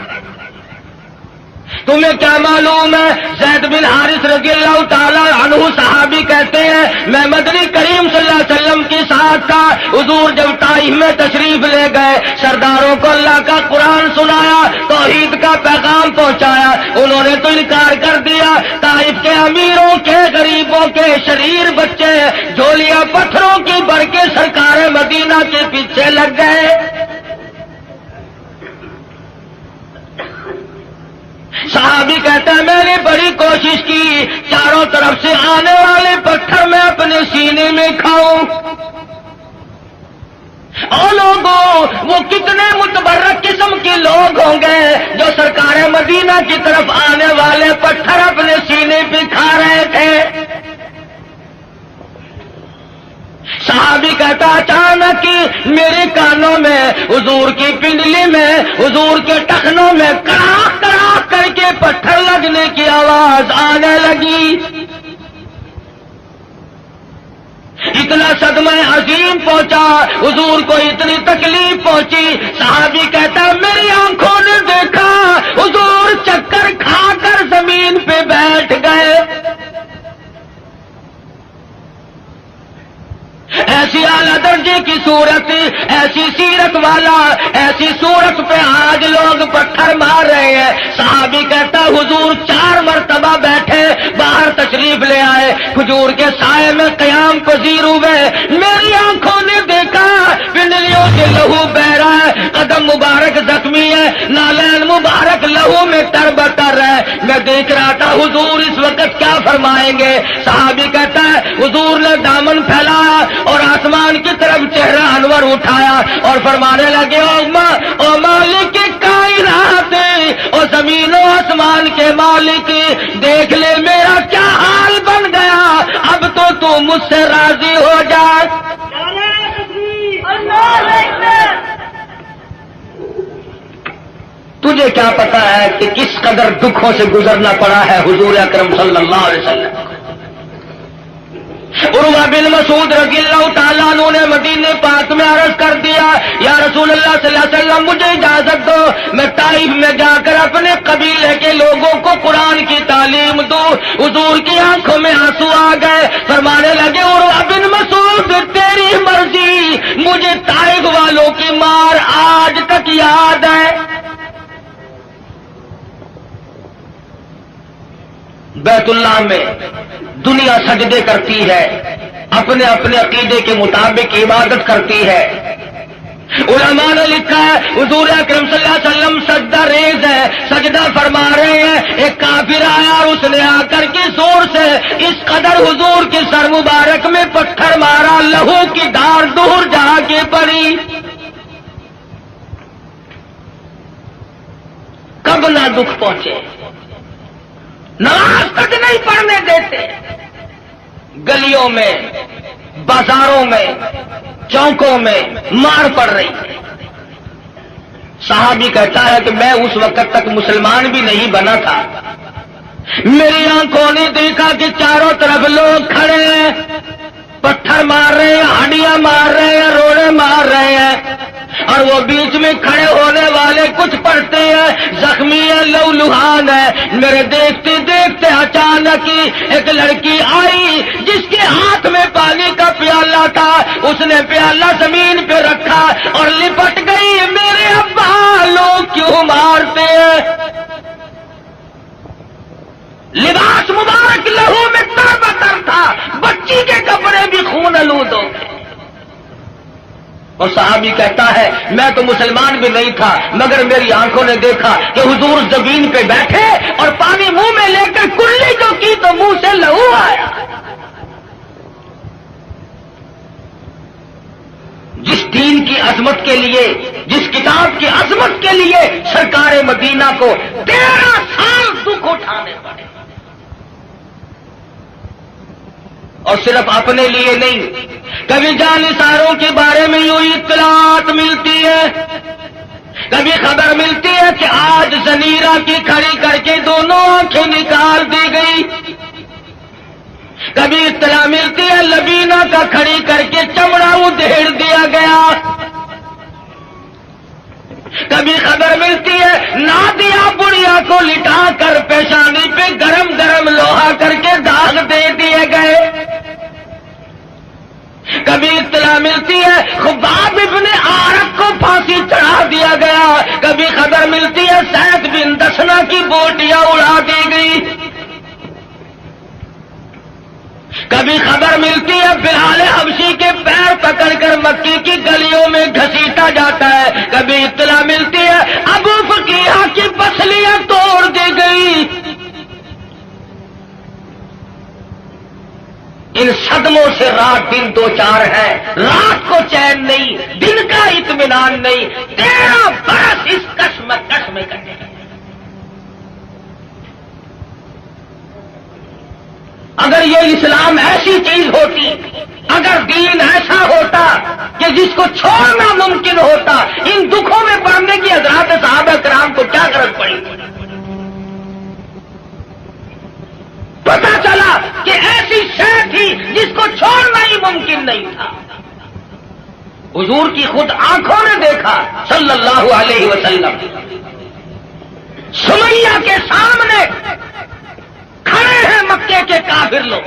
تمہیں کیا معلوم ہے؟ زید بن حارث رضی اللہ تعالی عنہ صحابی کہتے ہیں میں مدنی کریم صلی اللہ علیہ وسلم کے ساتھ تھا، حضور جب طائف میں تشریف لے گئے، سرداروں کو اللہ کا قرآن سنایا، توحید کا پیغام پہنچایا، انہوں نے تو انکار کر دیا۔ طائف کے امیروں کے، غریبوں کے، شریر بچے جھولیاں پتھروں کی بھر کے سرکار مدینہ کے پیچھے لگ گئے۔ صحابی کہتا ہے میں نے بڑی کوشش کی، چاروں طرف سے آنے والے پتھر میں اپنے سینے میں کھاؤں۔ اور لوگوں وہ کتنے متبرک قسم کے لوگ ہوں گے جو سرکار مدینہ کی طرف آنے والے پتھر اپنے سینے پہ کھا رہے تھے۔ صحابی کہتا اچانک میرے کانوں میں، حضور کی پنڈلی میں، حضور کے ٹخنوں میں کڑاک کڑاک کر کے پتھر لگنے کی آواز آنے لگی۔ اتنا صدمہ عظیم پہنچا، حضور کو اتنی تکلیف پہنچی۔ صحابی کہتا میری آنکھوں نے دیکھا حضور چکر کھا کر زمین پہ بیٹھ گئے۔ ایسی اعلیٰ درجے کی صورت، ایسی سیرت والا، ایسی صورت پہ آج لوگ پتھر مار رہے ہیں۔ صحابی کہتا حضور 4 مرتبہ بیٹھے، باہر تشریف لے آئے، کھجور کے سائے میں قیام پذیر ہوئے۔ میری آنکھوں نے دیکھا پنڈلیوں سے لہو بہ رہا ہے، قدم مبارک زخمی ہے، نالین مبارک لہو میں تربتر ہے۔ میں دیکھ رہا تھا حضور اس وقت کیا فرمائیں گے۔ صحابی کہتا ہے حضور نے دامن پھیلایا اور آسمان کی طرف چہرہ انور اٹھایا اور فرمانے لگے او مالک کائنات، او زمین و آسمان کے مالک، دیکھ لے میرا کیا حال بن گیا، اب تو مجھ سے راضی ہو جا۔ تجھے کیا پتا ہے کہ کس قدر دکھوں سے گزرنا پڑا ہے حضور اکرم صلی اللہ علیہ وسلم۔ عروہ بن مسعود رضی اللہ تعالیٰ عنہ نے مدینے پاک میں عرض کر دیا یا رسول اللہ صلی اللہ علیہ وسلم مجھے اجازت دو میں طائف میں جا کر اپنے قبیلے کے لوگوں کو قرآن کی تعلیم دوں۔ حضور کی آنکھوں میں آنسو آ گئے، فرمانے لگے عروہ بن مسعود تیری مرضی، مجھے طائف والوں کی مار آج تک یاد ہے۔ بیت اللہ میں دنیا سجدے کرتی ہے، اپنے اپنے عقیدے کے مطابق عبادت کرتی ہے۔ علماء نے لکھا ہے حضور اکرم صلی اللہ علیہ وسلم سجدہ ریز ہے، سجدہ فرما رہے ہیں، ایک کافر آیا اور اس نے آ کر کے زور سے اس قدر حضور کے سر مبارک میں پتھر مارا، لہو کی دھار دور جا کے پڑی۔ کب نہ دکھ پہنچے، نماز تک نہیں پڑھنے دیتے، گلیوں میں، بازاروں میں، چوکوں میں مار پڑ رہی ہے۔ صحابی کہتا ہے کہ میں اس وقت تک مسلمان بھی نہیں بنا تھا، میری آنکھوں نے دیکھا کہ چاروں طرف لوگ کھڑے ہیں، پتھر مار رہے ہیں، ہڈیاں مار رہے ہیں، روڑے مار رہے ہیں، اور وہ بیچ میں کھڑے ہونے والے کچھ پڑھتے ہیں، زخمی ہے، لہو لہان ہے۔ میرے دیکھتے دیکھتے اچانک ایک لڑکی آئی جس کے ہاتھ میں پانی کا پیالہ تھا، اس نے پیالہ زمین پہ رکھا اور لپٹ گئی، میرے ابا لوگ کیوں مارتے ہیں؟ لباس مبارک لہو میں تر بتر تھا، بچی کے کپڑے بھی خون آلود ہو گئے۔ اور صحابی کہتا ہے میں تو مسلمان بھی نہیں تھا مگر میری آنکھوں نے دیکھا کہ حضور زمین پہ بیٹھے اور پانی منہ میں لے کر کلی جو کی تو منہ سے لہو آیا. جس دین کی عظمت کے لیے، جس کتاب کی عظمت کے لیے سرکار مدینہ کو 13 سال دکھ اٹھانے پڑے، اور صرف اپنے لیے نہیں، کبھی جانثاروں کے بارے میں یوں اطلاعات ملتی ہے، کبھی خبر ملتی ہے کہ آج زنیرہ کی کھڑی کر کے دونوں آنکھیں نکال دی گئی، کبھی اطلاع ملتی ہے لبینہ کا کھڑی کر کے چمڑا ادھیڑ دیا گیا، کبھی خبر ملتی ہے نادیہ بڑھیا کو لٹا کر پیشانی پہ گرم گرم لوہا کر کے داغ دے دیے گئے، کبھی اطلاع ملتی ہے خباب ابن عارق کو پھانسی چڑھا دیا گیا، کبھی خبر ملتی ہے سعد بن دسنہ کی بوٹیاں اڑا دی گئی، کبھی خبر ملتی ہے بلال حبشی کے پیر پکڑ کر مکی کی گلیوں میں گھسیٹا جاتا ہے، کبھی اطلاع ملتی ہے ابو فقیہ کی پسلیاں توڑ دی گئی. ان صدموں سے رات دن دو چار ہیں، رات کو چین نہیں، دن کا اطمینان نہیں، 13 برس اس کشمکش میں کٹے. اگر یہ اسلام ایسی چیز ہوتی، اگر دین ایسا ہوتا کہ جس کو چھوڑنا ممکن ہوتا، ان دکھوں میں پڑنے کی حضرات صحابہ کرام کو کیا غرض پڑی؟ پتا چلا کہ ایسی شے تھی جس کو چھوڑنا ہی ممکن نہیں تھا. حضور کی خود آنکھوں نے دیکھا صلی اللہ علیہ وسلم، سمیہ کے سامنے کھڑے ہیں مکے کے کافر لوگ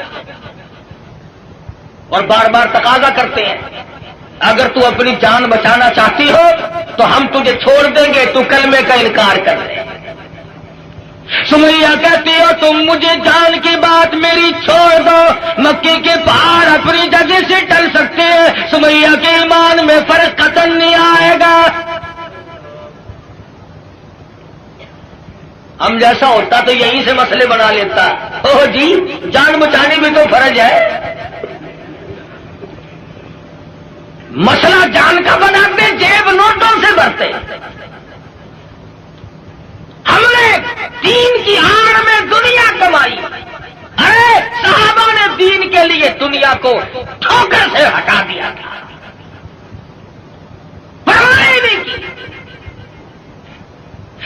اور بار بار تقاضا کرتے ہیں اگر تو اپنی جان بچانا چاہتی ہو تو ہم تجھے چھوڑ دیں گے، تو کلمے کا انکار کر دے. سمیہ کہتی ہو تم مجھے جان کی بات میری چھوڑ دو، مکے کے پہاڑ اپنی جگہ سے ٹل سکتے ہیں، سمیہ کے ایمان میں فرق قطعاً نہیں آئے گا. ہم جیسا ہوتا تو یہیں سے مسئلے بنا لیتا. اوہ جی جان بچانی بھی تو فرض ہے. مسئلہ جان کا بناتے جیب نوٹوں سے بھرتے. ہم نے دین کی آڑ میں دنیا کمائی. ارے صحابہ نے دین کے لیے دنیا کو ٹھوکر سے ہٹا دیا تھا، پرواہ نہیں کی.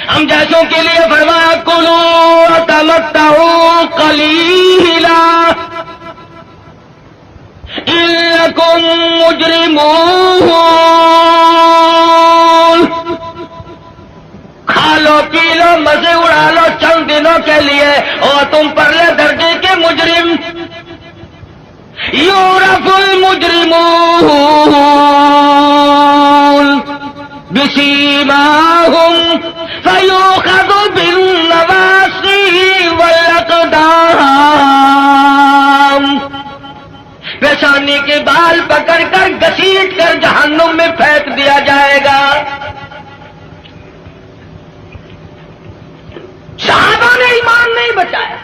ہم جیسوں کے لیے فرمایا کلوا تمتعوا قلیلا انکم مجرمون. کھا لو پی لو مزے اڑا لو چند دنوں کے لیے، اور تم پرلے درجے کے مجرم. یعرف المجرمون بسیماہم فیؤخذ بالنواصی والاقدام. پیشانی کے بال پکڑ کر گھسیٹ کر جہنم میں پھینک دیا جائے گا. صحابہ نے ایمان نہیں بچایا،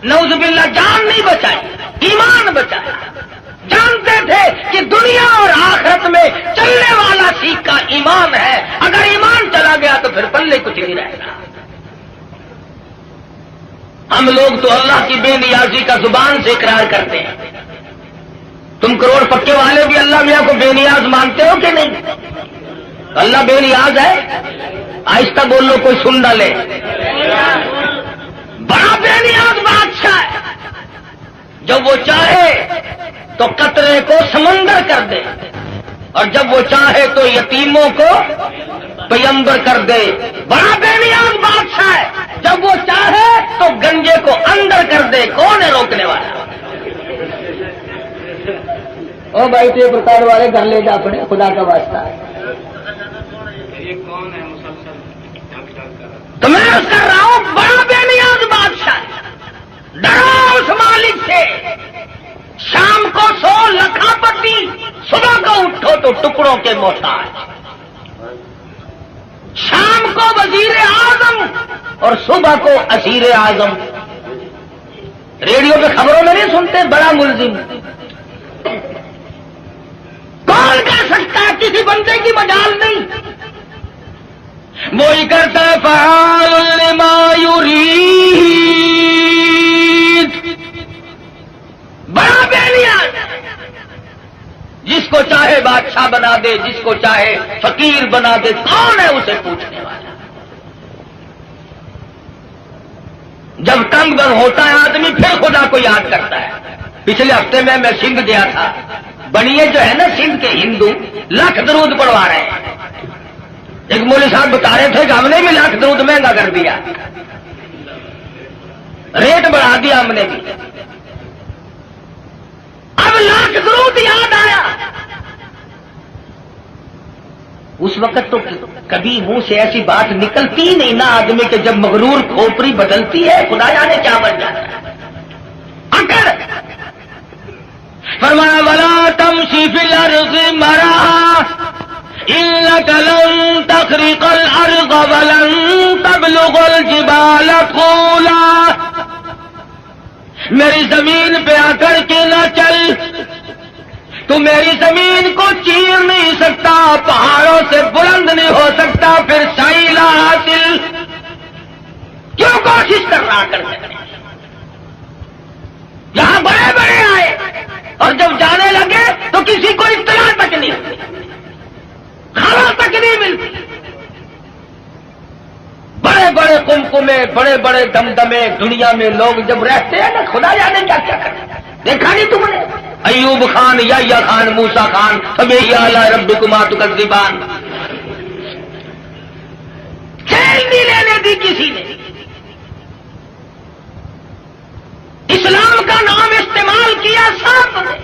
نعوذ باللہ جان نہیں بچائی، ایمان بچایا. جانتے تھے کہ دنیا اور آخرت میں چلنے والا سیکھا ایمان ہے، اگر ایمان چلا گیا تو پھر پلے کچھ نہیں رہے گا. ہم لوگ تو اللہ کی بے نیازی کا زبان سے اقرار کرتے ہیں. تم کروڑ پکے والے بھی اللہ میاں کو بے نیاز مانتے ہو کہ نہیں؟ اللہ بے نیاز ہے؟ آہستہ بول لو کوئی سن نہ لے. بڑا بے نیاز بادشاہ ہے، جب وہ چاہے تو قطرے کو سمندر کر دے، اور جب وہ چاہے تو یتیموں کو پیمبر کر دے. بڑا بے نیاز بادشاہ ہے، جب وہ چاہے تو گنجے کو اندر کر دے. کون ہے روکنے والا؟ او بھائی تو یہ پرکار والے گھر لے جا پڑے، خدا کا واسطہ ہے. تو میں عرض کر رہا ہوں بڑا بے نیاز بادشاہ، ڈرو اس مالک سے. شام کو سو لکھا پتی، صبح کو اٹھو تو ٹکڑوں کپڑوں کے محتاج، شام کو وزیر اعظم اور صبح کو اسیر اعظم. ریڈیو پہ خبروں میں نہیں سنتے بڑا ملزم. کون کہہ سکتا ہے کسی بندے کی مجال نہیں. وہی کرتا ہے فعال لما یرید، بڑا بیلیان، جس کو چاہے بادشاہ بنا دے، جس کو چاہے فقیر بنا دے. کون ہے اسے پوچھنے والا؟ جب تنگ بن ہوتا ہے آدمی پھر خدا کو یاد کرتا ہے. پچھلے ہفتے میں سندھ گیا تھا. بنیے جو ہے نا سندھ کے ہندو لاکھ درود پڑھوا رہے ہیں. ایک مولوی صاحب بتا رہے تھے کہ ہم نے بھی لاکھ درود مہنگا کر دیا، ریٹ بڑھا دیا ہم نے بھی. اب لاکھ درود یاد آیا. اس وقت تو کبھی منہ سے ایسی بات نکلتی ہی نہیں نا آدمی کہ جب مغرور کھوپڑی بدلتی ہے خدا جانے کیا بن جاتا ہے. اگر فرمایا ولا تمشی فی الارض مرحا انک لن تخرق الارض ولن تبلغ الجبال طولا. میری زمین پہ آ کر کے نہ چل، تو میری زمین کو چیر نہیں سکتا، پہاڑوں سے بلند نہیں ہو سکتا، پھر سائلہ حاصل کیوں کوشش کر رہا کرتے؟ یہاں بڑے بڑے آئے اور جب جانے لگے تو کسی کو اطلاع تک نہیں ملتی، خبر تک نہیں ملتی. بڑے بڑے کمکمے، بڑے بڑے دمدمے دنیا میں لوگ جب رہتے ہیں نا خدا جانے کیا کیا کرتے ہیں. دیکھا نہیں تم نے ایوب خان، یحییٰ خان، موسیٰ خان، فبأي آلاء ربكما تكذبان. چین نہیں لینے دی کسی نے. اسلام کا نام استعمال کیا سب نے.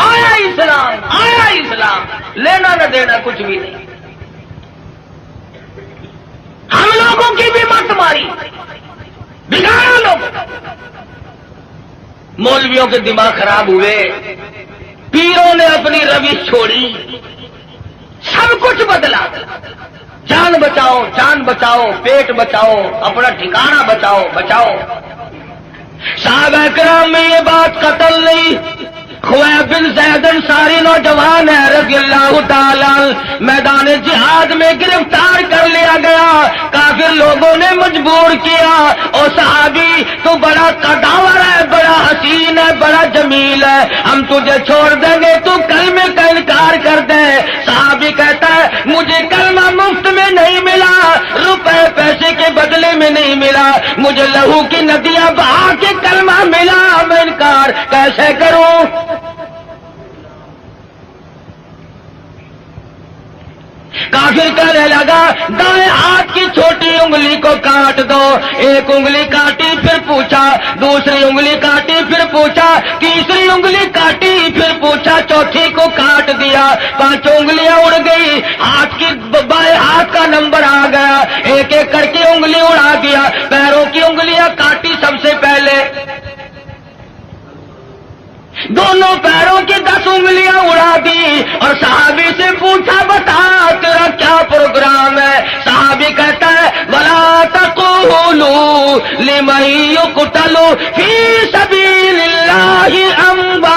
آیا اسلام، آیا اسلام، لینا نہ دینا کچھ بھی نہیں. ہم لوگوں کی بھی مت ماری، بگاڑا لوگ. مولویوں کے دماغ خراب ہوئے، پیروں نے اپنی روش چھوڑی، سب کچھ بدلا. جان بچاؤ، جان بچاؤ، پیٹ بچاؤ، اپنا ٹھکانہ بچاؤ، بچاؤ. صحابہ کرام میں یہ بات قتل نہیں. خویب بن زید انصاری نوجوان ہے رضی اللہ تعالی، میدان جہاد میں گرفتار کر لیا گیا. کافر لوگوں نے مجبور کیا، او صحابی تو بڑا قداور ہے، بڑا حسین ہے، بڑا جمیل ہے، ہم تجھے چھوڑ دیں گے، تو کلمے کا انکار کر دے. صحابی کہتا ہے مجھے کلمہ مفت میں نہیں ملا، روپے پیسے کے بدلے میں نہیں ملا، مجھے لہو کی ندیاں بہا کے کلمہ ملا. میں انکار کیسے کروں؟ کافر کہنے لگا دائیں ہاتھ کی چھوٹی انگلی کو کاٹ دو. ایک انگلی کاٹی پھر پوچھا، دوسری انگلی کاٹی پھر پوچھا، تیسری انگلی کاٹی پھر پوچھا، چوتھی کو کاٹ دیا. 5 انگلیاں اڑ گئی. ہاتھ کی بائیں ہاتھ کا نمبر آ گیا، ایک ایک کر کے انگلی اڑا دیا. پیروں کی انگلیاں کاٹی سب سے پہلے، دونوں پیروں کی 10 انگلیاں اڑا دی. اور صحابی سے پوچھا بتا تیرا کیا پروگرام ہے؟ صحابی کہتا ہے وَلَا تَقُولُوا لِمَن يُقْتَلُ فِي سَبِيلِ اللَّهِ أَمْوَاتٌ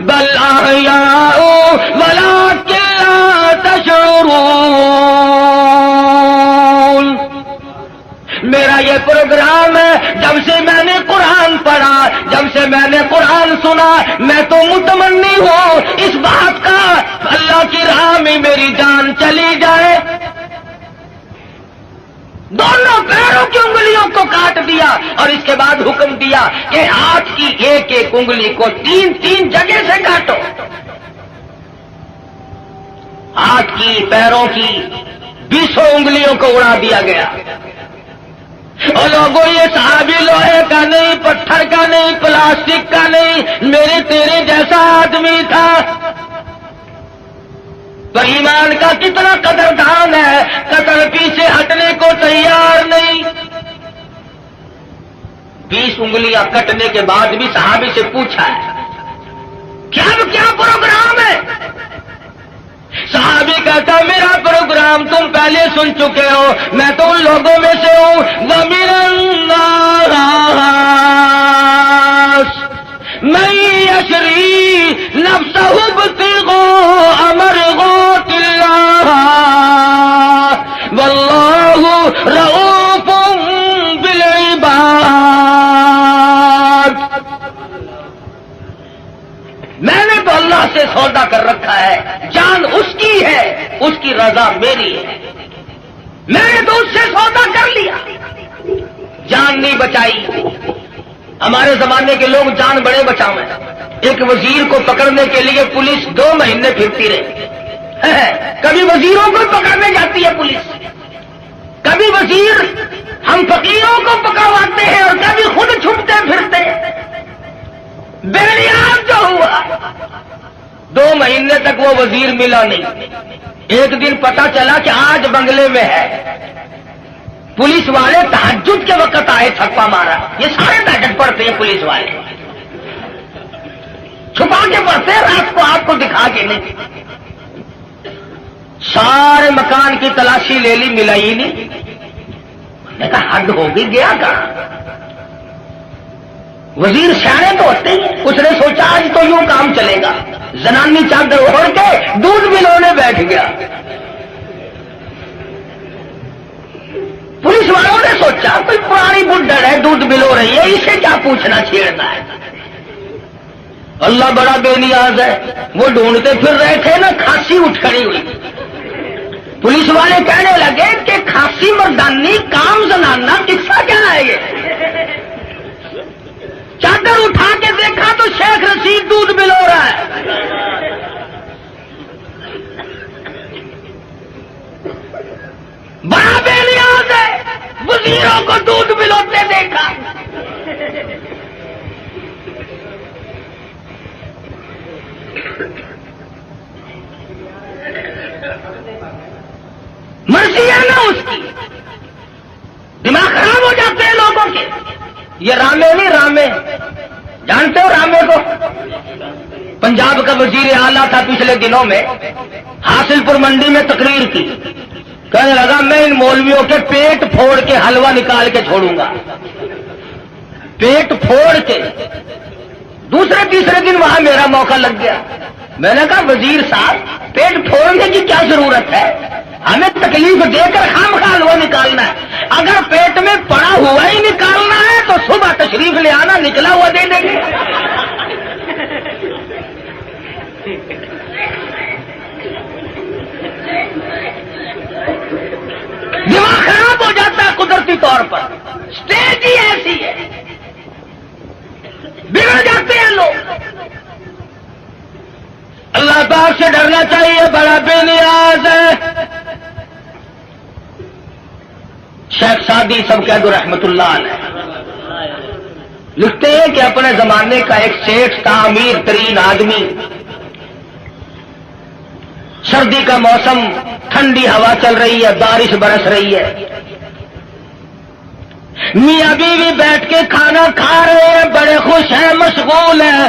بَلْ أَحْيَاءٌ وَلَٰكِن لَّا تَشْعُرُونَ. میرا یہ پروگرام ہے، جب سے میں نے قرآن پڑھا، جب سے میں نے قرآن سنا، میں تو متمنی ہوں اس بات کا اللہ کی راہ میں میری جان چلی جائے. دونوں پیروں کی انگلیوں کو کاٹ دیا اور اس کے بعد حکم دیا کہ ہاتھ کی ایک ایک انگلی کو 3 جگہ سے کاٹو. ہاتھ کی، پیروں کی 20 انگلیوں کو اڑا دیا گیا. اور لوگوں یہ صحابی لوہے کا نہیں، پتھر کا نہیں، پلاسٹک کا نہیں، میرے تیرے جیسا آدمی تھا. تو ایمان کا کتنا قدردان ہے، قدر پیچھے ہٹنے کو تیار نہیں. 20 انگلیاں کٹنے کے بعد بھی صحابی سے پوچھا ہے کیا پروگرام ہے؟ صحابی کہتا میرا پروگرام تم پہلے سن چکے ہو، میں تو ان لوگوں میں سے ہوں وَمِنَ النَّاسِ مَن يَشْرِي نَفْسَهُ ابْتِغَاءَ مَرْضَاتِ اللَّهِ وَاللَّهُ رَءُوفٌ بِالْعِبَادِ۔ میں نے تو اللہ سے سودا کر رکھا ہے، جان اس کی ہے، اس کی رضا میری ہے، میں نے تو اس سے سودا کر لیا، جان نہیں بچائی۔ ہمارے زمانے کے لوگ جان بڑے بچاویں، ایک وزیر کو پکڑنے کے لیے پولیس 2 مہینے پھرتی رہی، کبھی وزیروں کو پکڑنے جاتی ہے پولیس، کبھی وزیر ہم فقیروں کو پکڑواتے ہیں اور کبھی خود چھپتے پھرتے ہیں۔ بےنیاز جو ہوا 2 مہینے تک وہ وزیر ملا نہیں، ایک دن پتا چلا کہ آج بنگلے میں ہے، پولیس والے تہجد کے وقت آئے، چھپا مارا، یہ سارے تہجد پڑھتے ہیں پولیس والے، چھپا کے پڑھتے ہیں، رات کو آپ کو دکھا کے نہیں، سارے مکان کی تلاشی لے لی، ملا ہی نہیں، میں کہا حد ہوگی، گیا کہاں؟ وزیر سیانے تو ہوتے ہیں، اس نے سوچا آج تو یوں کام چلے گا، زنانی چادر اوڑھ کے دودھ ملونے بیٹھ گیا۔ پولیس والوں نے سوچا کوئی پرانی بڈھڑ ہے دودھ ملو رہی ہے، اسے کیا پوچھنا چھیڑنا ہے، اللہ بڑا بے نیاز ہے، وہ ڈھونڈتے پھر رہے تھے نا، کھانسی اٹھ کھڑی ہوئی، پولیس والے کہنے لگے کہ کھانسی مردانی کام زنانہ قصہ کیا ہے یہ؟ چادر اٹھا کے دیکھا تو شیخ رشید دودھ ملو رہا ہے، بڑا بے نیاز ہے، وزیروں کو دودھ ملوتے دیکھا۔ مرضی ہے نا اس کی، دماغ خراب ہو جاتے ہیں لوگوں کے۔ یہ رامے نہیں، رامے جانتے ہو رامے کو؟ پنجاب کا وزیر اعلیٰ تھا، پچھلے دنوں میں حاصل پور منڈی میں تقریر کی، کہنے لگا میں ان مولویوں کے پیٹ پھوڑ کے حلوہ نکال کے چھوڑوں گا، پیٹ پھوڑ کے۔ دوسرے تیسرے دن وہاں میرا موقع لگ گیا، میں نے کہا وزیر صاحب پیٹ پھوڑنے کی کیا ضرورت ہے، ہمیں تکلیف دے کر خامخواہ حلوہ نکالنا ہے، اگر پیٹ میں پڑا ہوا ہی نکالنا ہے تو صبح تشریف لے آنا، نکلا ہوا دے دیں گے۔ دماغ خراب ہو جاتا ہے قدرتی طور پر، اسٹیج ہی ایسی ہے، بگڑ جاتے ہیں لوگ۔ اللہ پاک سے ڈرنا چاہیے، بڑا بے نیاز ہے۔ شیخ سعدی سب کہہ دو رحمت اللہ علیہ لکھتے ہیں کہ اپنے زمانے کا ایک سیٹھ تھا، امیر ترین آدمی، سردی کا موسم، ٹھنڈی ہوا چل رہی ہے، بارش برس رہی ہے، میاں بیوی بیٹھ کے کھانا کھا رہے ہیں، بڑے خوش ہیں، مشغول ہیں،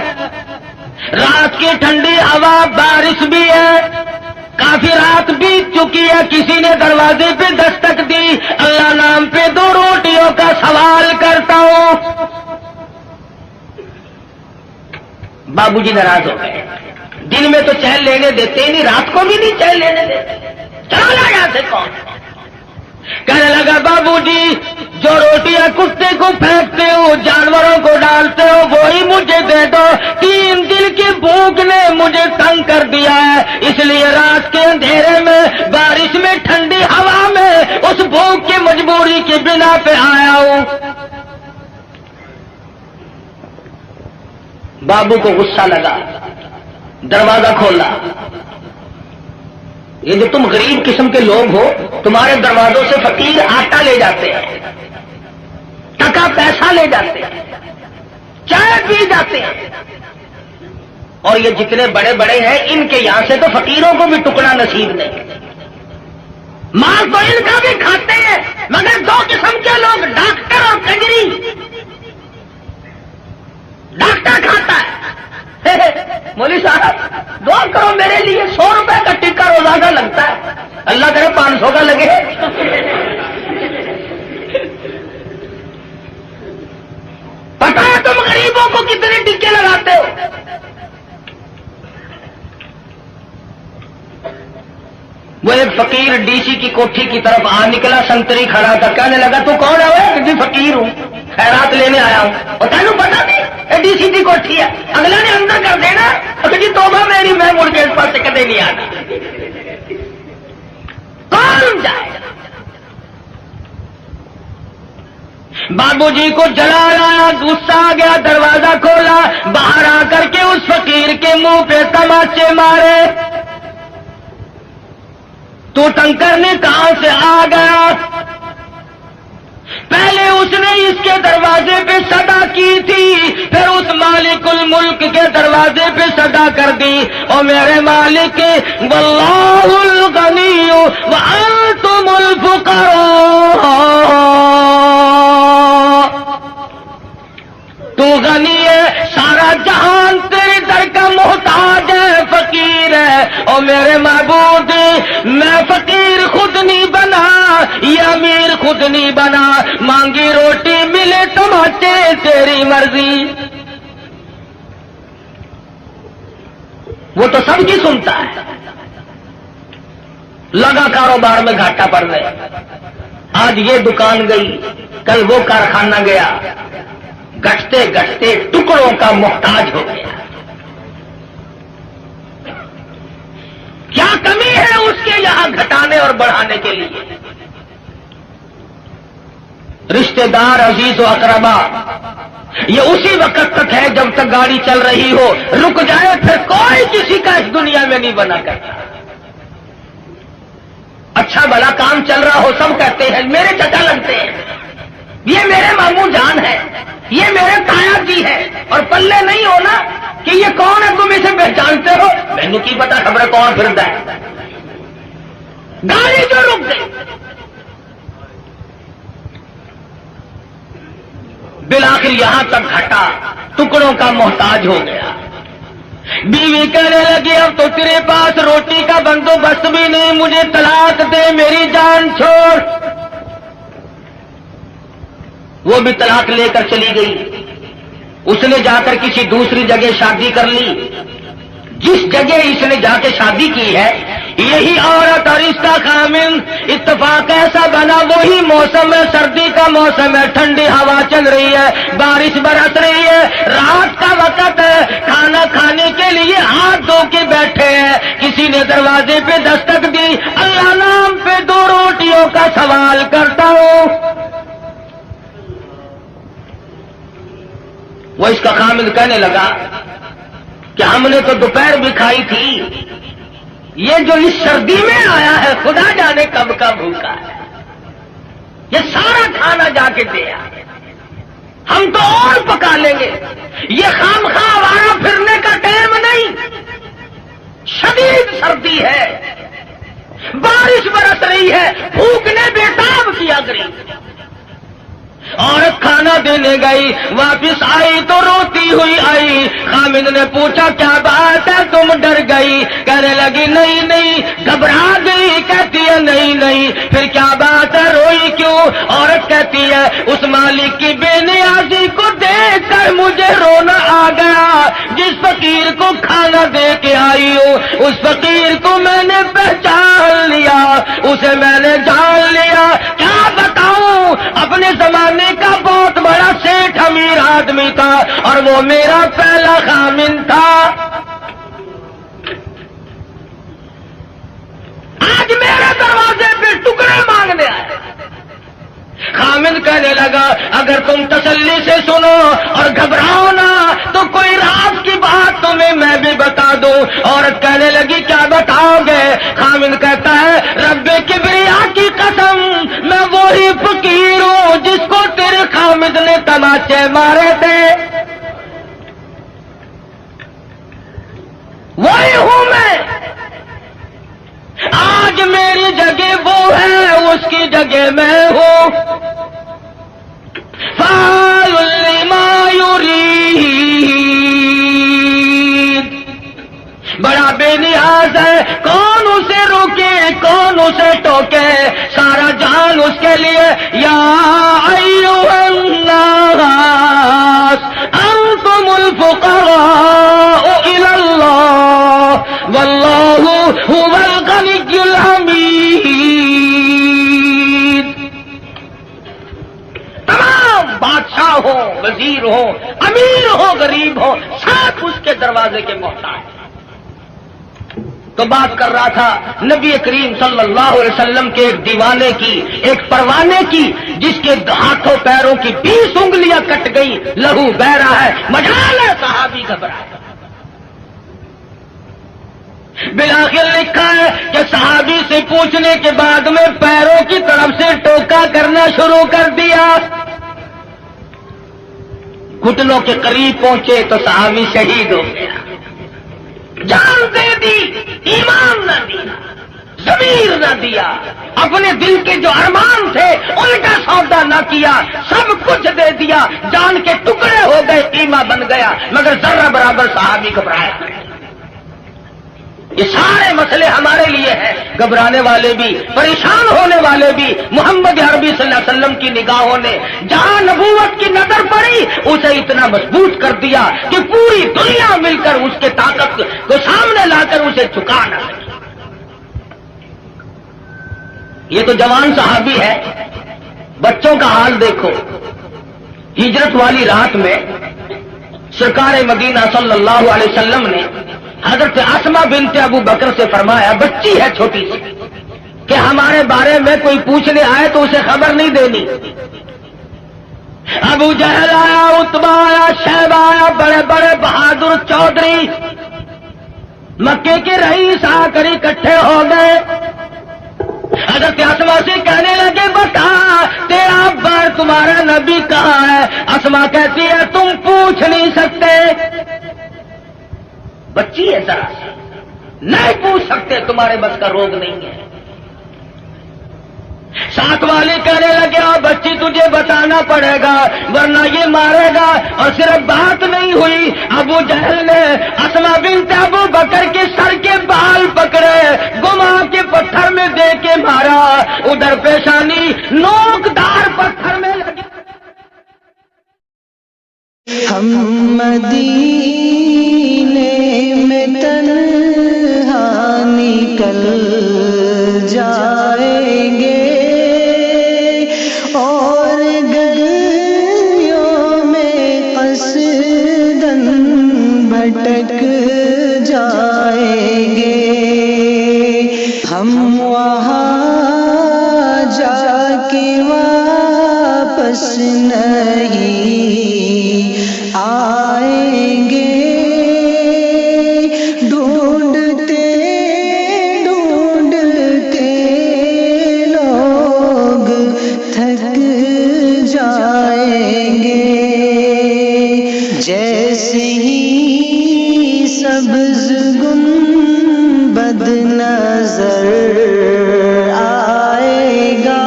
رات کی ٹھنڈی ہوا، بارش بھی ہے، کافی رات بیت چکی ہے، کسی نے دروازے پہ دستک دی، اللہ نام پہ 2 روٹیوں کا سوال کرتا ہوں۔ بابو جی ناراض ہو گئے، دن میں تو چین لینے دیتے ہی نہیں، رات کو بھی نہیں چین لینے دیتے، چلا یہاں سے کون؟ کہنے لگا بابو جی جو روٹیاں کتے کو پھینکتے ہو، جانوروں کو ڈالتے ہو، وہی مجھے دے دو، 3 دن کی بھوک نے مجھے تنگ کر دیا ہے، اس لیے رات کے اندھیرے میں، بارش میں، ٹھنڈی ہوا میں اس بھوک کی مجبوری کی بنا پہ آیا ہوں۔ بابو کو غصہ لگا، دروازہ کھولا، یہ جو تم غریب قسم کے لوگ ہو، تمہارے دروازوں سے فقیر آٹا لے جاتے ہیں، ٹکا پیسہ لے جاتے ہیں، چائے پی جاتے ہیں، اور یہ جتنے بڑے بڑے ہیں ان کے یہاں سے تو فقیروں کو بھی ٹکڑا نصیب نہیں، مال تو ان کا بھی کھاتے ہیں، مگر 2 قسم کے لوگ، ڈاکٹر اور کجری۔ ڈاکٹر کھاتا ہے، کہتے ہیں مولوی صاحب دعا کرو میرے لیے، 100 روپے کا ٹکا روزانہ لگتا ہے، اللہ کرے 500 کا لگے۔ پتا ہے تم غریبوں کو کتنے ٹکے لگاتے ہو؟ وہ ایک فقیر ڈی سی کی کوٹھی کی طرف نکلا، سنتری کھڑا تھا، کہنے لگا تو کون ہے وہ؟ کہ جی فقیر ہوں، خیرات لینے آیا ہوں۔ اور تینوں پتا نہیں یہ ڈی سی کی کوٹھی ہے؟ اگلا نے اندر کر دینا، اور جی توبہ میری، میں مڑ کے اس پاس سے کدے نہیں آنا۔ کون جائے؟ بابو جی کو جلایا، غصہ آ گیا، دروازہ کھولا، باہر آ کر کے اس فقیر کے منہ پہ تماچے مارے۔ تو ٹنکر نے کہاں سے آ گیا؟ پہلے اس نے اس کے دروازے پہ صدا کی تھی، پھر اس مالک الملک کے دروازے پہ صدا کر دی، اور میرے مالک واللہ الغنی وانتم الفقراء، تو غنی ہے، سارا جہان تیرے در کا محتاج ہے، فقیر ہے، اور میرے معبود میں فقیر خود نہیں بنا، یہ امیر خود نہیں بنا، مانگی روٹی ملے تماچے تیری مرضی۔ وہ تو سب کی سنتا ہے، لگا کاروبار میں گھاٹا پڑنے، آج یہ دکان گئی، کل وہ کارخانہ گیا، گھٹتے گھٹتے ٹکڑوں کا محتاج ہو گیا۔ کیا کمی ہے اس کے یہاں گھٹانے اور بڑھانے کے لیے؟ رشتہ دار، عزیز و اقربا، یہ اسی وقت تک ہے جب تک گاڑی چل رہی ہو، رک جائے پھر کوئی کسی کا اس دنیا میں نہیں بنا کرتا۔ اچھا بھلا کام چل رہا ہو، سب کہتے ہیں میرے چچا لگتے ہیں، یہ میرے ماموں جان ہے، یہ میرے تایا جی ہے، اور پلے نہیں ہونا کہ یہ کون ہے، تم اسے پہچانتے ہو؟ مینو کی پتا خبر کون پھرتا ہے۔ گاڑی جو رک گئی، بالآخر یہاں تک گھٹا، ٹکڑوں کا محتاج ہو گیا۔ بیوی کہنے لگی اب تو تیرے پاس روٹی کا بندوبست بھی نہیں، مجھے طلاق دے، میری جان چھوڑ۔ وہ بھی طلاق لے کر چلی گئی۔ اس نے جا کر کسی دوسری جگہ شادی کر لی۔ جس جگہ اس نے جا کے شادی کی ہے یہی عورت اور اس کا خامند، اتفاق ایسا بنا وہی موسم ہے، سردی کا موسم ہے، ٹھنڈی ہوا چل رہی ہے، بارش برس رہی ہے، رات کا وقت ہے، کھانا کھانے کے لیے ہاتھ دھو کے بیٹھے ہیں، کسی نے دروازے پہ دستک دی، اللہ نام پہ 2 روٹیوں کا سوال کرتا ہوں۔ وہ اس کا خامند کہنے لگا کہ ہم نے تو دوپہر بھی کھائی تھی، یہ جو اس سردی میں آیا ہے خدا جانے کب کا بھوکا ہے، یہ سارا کھانا جا کے دیا، ہم تو اور پکا لیں گے، یہ خام خواہ آوارہ پھرنے کا ٹائم نہیں، شدید سردی ہے، بارش برس رہی ہے، بھوک نے بےتاب کیا گئی۔ عورت کھانا دینے گئی، واپس آئی تو روتی ہوئی آئی۔ خامد نے پوچھا کیا بات ہے، تم ڈر گئی؟ کہنے لگی نہیں نہیں، گھبرا گئی۔ کہتی ہے نہیں نہیں، پھر کیا بات ہے، روئی کیوں؟ عورت کہتی ہے اس مالک کی بے نیازی کو دیکھ کر مجھے رونا آ گیا، جس فقیر کو کھانا دے کے آئی ہوں اس فقیر کو میں نے پہچان لیا، اسے میں نے جان لیا۔ کیا بتاؤں، اپنے زمانے کا بہت بڑا سیٹھ امیر آدمی تھا اور وہ میرا پہلا خامند تھا۔ آج میرے دروازے پہ ٹکڑے مانگنے آئے۔ خامد کہنے لگا اگر تم تسلی سے سنو اور گھبراؤ نہ تو کوئی راز کی بات تمہیں میں بھی بتا دوں۔ عورت کہنے لگی کیا بتاؤ گے؟ خامد کہتا ہے رب کبریا کی قسم، میں وہی فقیر ہوں جس کو تیرے خامد نے تماچے مارے تھے، وہی ہوں میں۔ آج میری جگہ وہ ہے، اس کی جگہ میں ہوں۔ فعال لما یرید، کون اسے ٹوکے، سارا جان اس کے لیے۔ یا ایھا الناس انتم الفقراء الی اللہ واللہ هو الغنی الحمید۔ تمام بادشاہ ہو، وزیر ہو، امیر ہو، غریب ہو، سب اس کے دروازے کے محتاج۔ تو بات کر رہا تھا نبی کریم صلی اللہ علیہ وسلم کے ایک دیوانے کی، ایک پروانے کی، جس کے ہاتھوں پیروں کی 20 انگلیاں کٹ گئی، لہو بہ رہا ہے، مجال ہے صحابی گھبرائے۔ بالآخر لکھا ہے کہ صحابی سے پوچھنے کے بعد میں پیروں کی طرف سے ٹوکا کرنا شروع کر دیا۔ گھٹنوں کے قریب پہنچے تو صحابی شہید ہو گیا۔ جان دے دی، ایمان نہ دیا، ضمیر نہ دیا، اپنے دل کے جو ارمان تھے ان کا سودا نہ کیا، سب کچھ دے دیا، جان کے ٹکڑے ہو گئے، قیمہ بن گیا، مگر ذرہ برابر صحابی گھبرایا۔ یہ سارے مسئلے ہمارے لیے ہیں، گھبرانے والے بھی، پریشان ہونے والے بھی۔ محمد عربی صلی اللہ علیہ وسلم کی نگاہوں نے جہاں نبوت کی نظر پڑی اسے اتنا مضبوط کر دیا کہ پوری دنیا مل کر اس کے طاقت کو سامنے لا کر اسے جھکا نہ سکی۔ یہ تو جوان صحابی ہے، بچوں کا حال دیکھو۔ ہجرت والی رات میں سرکار مدینہ صلی اللہ علیہ وسلم نے حضرت اسما بنت ابو بکر سے فرمایا، بچی ہے چھوٹی سی، کہ ہمارے بارے میں کوئی پوچھنے آئے تو اسے خبر نہیں دینی۔ ابو جہل آیا، عتبہ آیا، شیبہ آیا، بڑے بڑے بہادر چودھری مکے کے رئیس آ کر اکٹھے ہو گئے۔ حضرت اسما سے کہنے لگے، بتا تیرا بار تمہارا نبی کہاں ہے؟ اسما کہتی ہے، تم پوچھ نہیں سکتے، بچی ہے ذرا سی، نہیں پوچھ سکتے، تمہارے بس کا روگ نہیں ہے۔ ساتھ والے کہنے لگے، بچی تجھے بتانا پڑے گا ورنہ یہ مارے گا۔ اور صرف بات نہیں ہوئی، ابو جہل نے اسما بنت ابو بکر کے سر کے بال پکڑے، گما کے پتھر میں دے کے مارا، ادھر پیشانی نوکدار پتھر میں لگی۔ ہم مدینے میں تنہا نکل جائیں گے اور گلیوں میں قصداً بھٹک جائیں گے، ہم وہاں جا کے واپس نہیں آئیں گے، ڈھونڈتے ڈھونڈتے لوگ تھک جائیں گے، جیسے ہی سبز گنبد نظر آئے گا،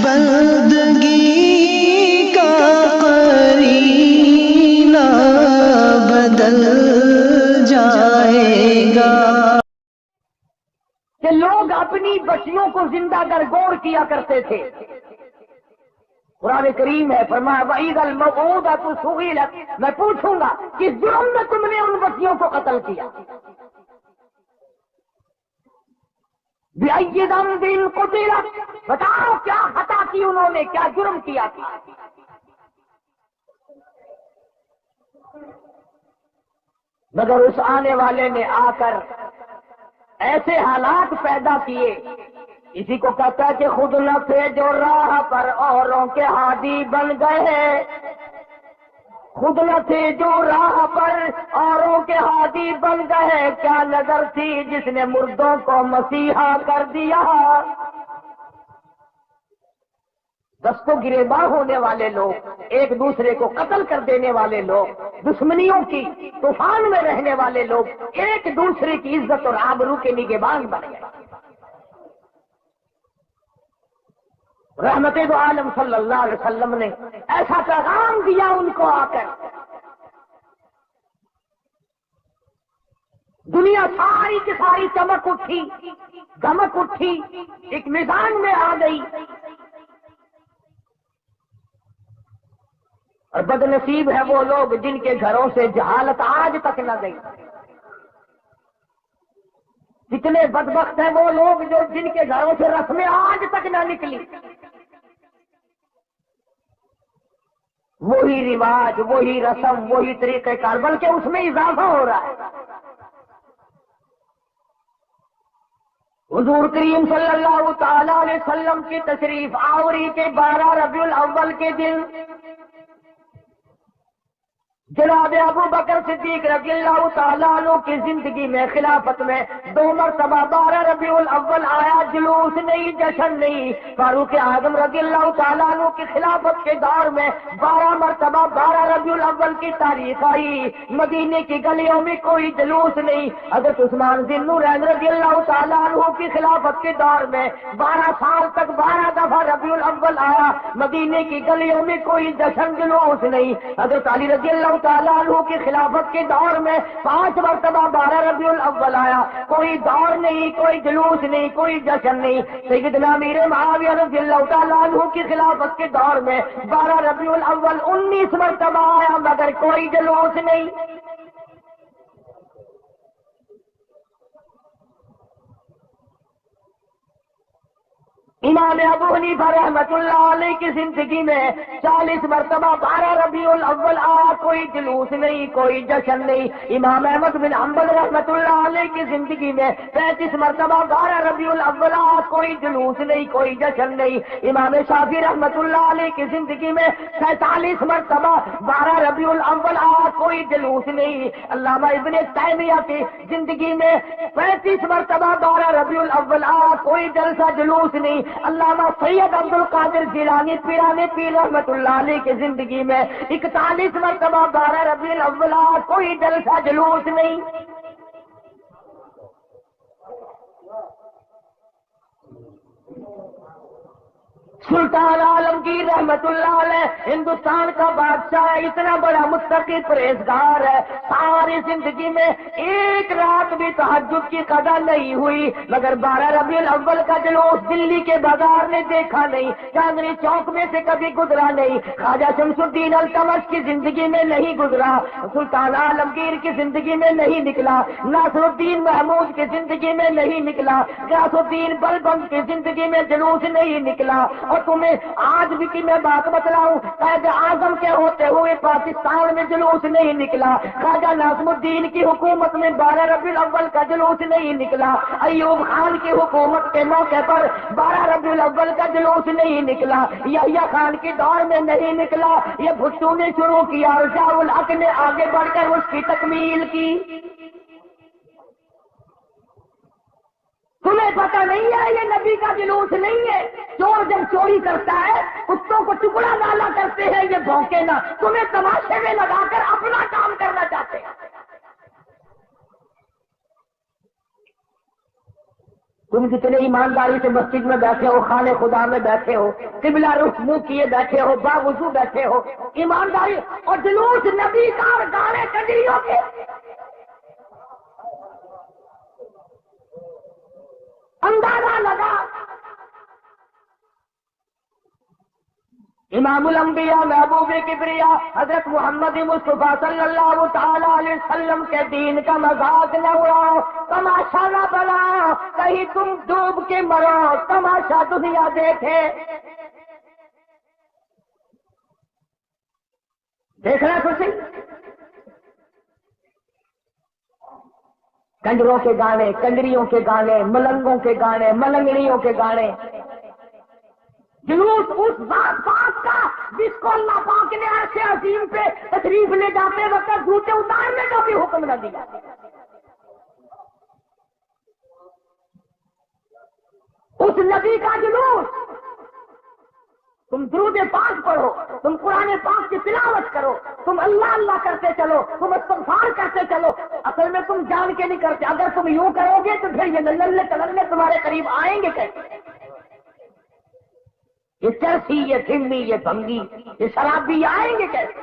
بندگی کا قرینہ بدل جائے گا۔ کہ لوگ اپنی بچیوں کو زندہ درگور کیا کرتے تھے۔ قرآن کریم ہے، فرمایا وَإِذَا الْمَوْءُودَةُ سُئِلَتْ، میں پوچھوں گا کس جرم میں تم نے ان بچیوں کو قتل کیا۔ بِأَيِّ ذَنبٍ قُتِلَتْ، بتاؤ کیا خطا کی انہوں نے، کیا جرم کیا تھا۔ مگر اس آنے والے نے آ کر ایسے حالات پیدا کیے، اسی کو کہتا ہے کہ خود نہ تھے جو راہ پر اوروں کے ہادی بن گئے، خود نہ تھے جو راہ پر اوروں کے ہادی بن گئے، کیا نظر تھی جس نے مردوں کو مسیحا کر دیا۔ دست و گریباں ہونے والے لوگ، ایک دوسرے کو قتل کر دینے والے لوگ، دشمنیوں کی طوفان میں رہنے والے لوگ ایک دوسرے کی عزت اور آبرو کے نگہبان بن گئے۔ رحمت دو عالم صلی اللہ علیہ وسلم نے ایسا پیغام دیا ان کو آ کر دنیا ساری کی ساری چمک اٹھی، دمک اٹھی، ایک میدان میں آ گئی، اور بد نصیب ہے وہ لوگ جن کے گھروں سے جہالت آج تک نہ گئی۔ کتنے بدبخت ہیں وہ لوگ جو جن کے گھروں سے رسمیں آج تک نہ نکلی۔ وہی رواج، وہی رسم، وہی طریقہ کار، بلکہ اس میں اضافہ ہو رہا ہے۔ حضور کریم صلی اللہ تعالی علیہ وسلم کی تشریف آوری کے 12 ربیع الاول کے دن جناب ابو بکر صدیق رضی اللہ تعالیٰ عنہ کی زندگی میں خلافت میں 2 مرتبہ 12 ربیع الاول آیا، جلوس نہیں، جشن نہیں۔ فاروق اعظم رضی اللہ تعالیٰ عنہ کی خلافت کے دور میں 12 مرتبہ 12 ربیع الاول کی تاریخ آئی، مدینے کی گلیوں میں کوئی جلوس نہیں۔ حضرت عثمان ذی النورین رضی اللہ تعالیٰ عنہ کی خلافت کے دور میں 12 سال تک 12 دفعہ ربیع الاول آیا، مدینے کی گلیوں میں کوئی جشن جلوس نہیں۔ حضرت علی رضی اللہ تعالیٰ عنہ کی خلافت کے دور میں 5 مرتبہ 12 ربیع الاول آیا، کوئی دور نہیں، کوئی جلوس نہیں، کوئی جشن نہیں۔ سیدنا امیر معاویہ رضی اللہ تعالیٰ عنہ کی خلافت کے دور میں 12 ربیع الاول 19 مرتبہ آیا، مگر کوئی جلوس نہیں۔ امام ابو حنیفہ رحمۃ اللہ علیہ کی زندگی میں 40 مرتبہ 12 ربیع الاول آیا، کوئی جلوس نہیں، کوئی جشن نہیں۔ امام احمد بن حنبل رحمۃ اللہ علیہ کی زندگی میں 35 مرتبہ 12 ربیع الاول آیا، کوئی جلوس نہیں، کوئی جشن نہیں۔ امام شافعی رحمۃ اللہ علیہ کی زندگی میں 47 مرتبہ 12 ربیع الاول آیا، کوئی جلوس نہیں۔ علامہ ابن تیمیہ کی زندگی میں 35 مرتبہ 12 ربیع الاول آیا، کوئی جلسہ جلوس نہیں۔ علامہ سید عبد القادر جیلانی پیران پیر رحمۃ اللہ علیہ کی زندگی میں 41 مرتبہ 12 ربیع الاول آیا، کوئی جلسہ جلوس نہیں۔ سلطان عالمگیر رحمت اللہ علیہ ہندوستان کا بادشاہ ہے، اتنا بڑا متقی پرہیزگار ہے، ساری زندگی میں ایک رات بھی تہجد کی قضا نہیں ہوئی، مگر 12 ربیع الاول کا جلوس دلی کے بازار میں دیکھا نہیں، چاندنی چوک میں سے کبھی گزرا نہیں، خواجہ شمس الدین التمش کی زندگی میں نہیں گزرا، سلطان عالمگیر کی زندگی میں نہیں نکلا، ناصر الدین محمود کی زندگی میں نہیں نکلا، غیاث الدین بلبن کی زندگی میں جلوس نہیں نکلا۔ اور تمہیں آج بھی کی میں بات بتلاؤں، قائد اعظم کے ہوتے ہوئے پاکستان میں جلوس نہیں نکلا، خواجہ ناظم الدین کی حکومت میں 12 ربیع الاول کا جلوس نہیں نکلا، ایوب خان کی حکومت کے موقع پر 12 ربیع الاول کا جلوس نہیں نکلا، یحییٰ خان کے دور میں نہیں نکلا، یہ بھٹو نے شروع کیا اور ضیاء الحق نے آگے بڑھ کر اس کی تکمیل کی۔ تمہیں پتہ نہیں ہے یہ نبی کا جلوس نہیں ہے؟ چور جب چوری کرتا ہے کتوں کو ٹکڑا ڈالا کرتے ہیں، یہ بھونکے نہ، تمہیں تماشے میں لگا کر اپنا کام کرنا چاہتے ہیں۔ تم جتنے ایمانداری سے مسجد میں بیٹھے ہو، خانے خدا میں بیٹھے ہو، قبلہ رخ منہ کیے بیٹھے ہو، باوضو بیٹھے ہو، ایمانداری اور جلوس نبی کا اور گانے کجریوں کے، اندازہ لگا۔ امام الانبیاء محبوب کبریا حضرت محمد مصطفیٰ صلی اللہ تعالی علیہ وسلم کے دین کا مذاق نہ اڑاؤ، تماشا نہ بناؤ، کہیں تم ڈوب کے مرو، تماشا دنیا دیکھے۔ دیکھنا تو صحیح، کنجروں کے گانے، کنجریوں کے گانے، ملنگوں کے گانے، ملنگڑیوں کے گانے، جلوس اس ذات پاک کا جس کو اللہ پاک نے عرش عظیم پہ تشریف لے جاتے وقت جوتے اتارنے کا بھی حکم نہ دیا۔ اس نبی کا جلوس، تم درود پاک پڑھو، تم قرآن پاک کی تلاوت کرو، تم اللہ اللہ کرتے چلو، تم استغفار کرتے چلو، اصل میں تم جان کے نہیں کرتے۔ اگر تم یوں کرو گے تو پھر یہ نلے تلنے تمہارے قریب آئیں گے کیسے؟ یہ چرسی، یہ سمی، یہ بھنگی، یہ شرابی آئیں گے کیسے؟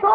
2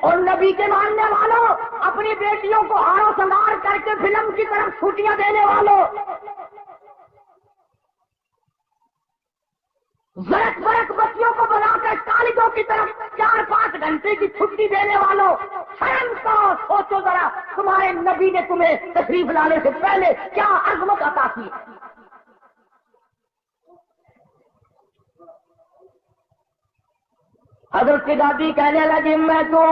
اور نبی کے ماننے والوں، اپنی بیٹیوں کو ہارو سنگار کر کے فلم کی طرف چھٹیاں دینے والوں، زرک برک بچیوں کو بنا کر کالجوں کی طرف 4-5 گھنٹے کی چھٹی دینے والوں، شرم کا سوچو ذرا، تمہارے نبی نے تمہیں تشریف لانے سے پہلے کیا عظمت عطا کی. حضرت کی دادی کہنے لگی میں تو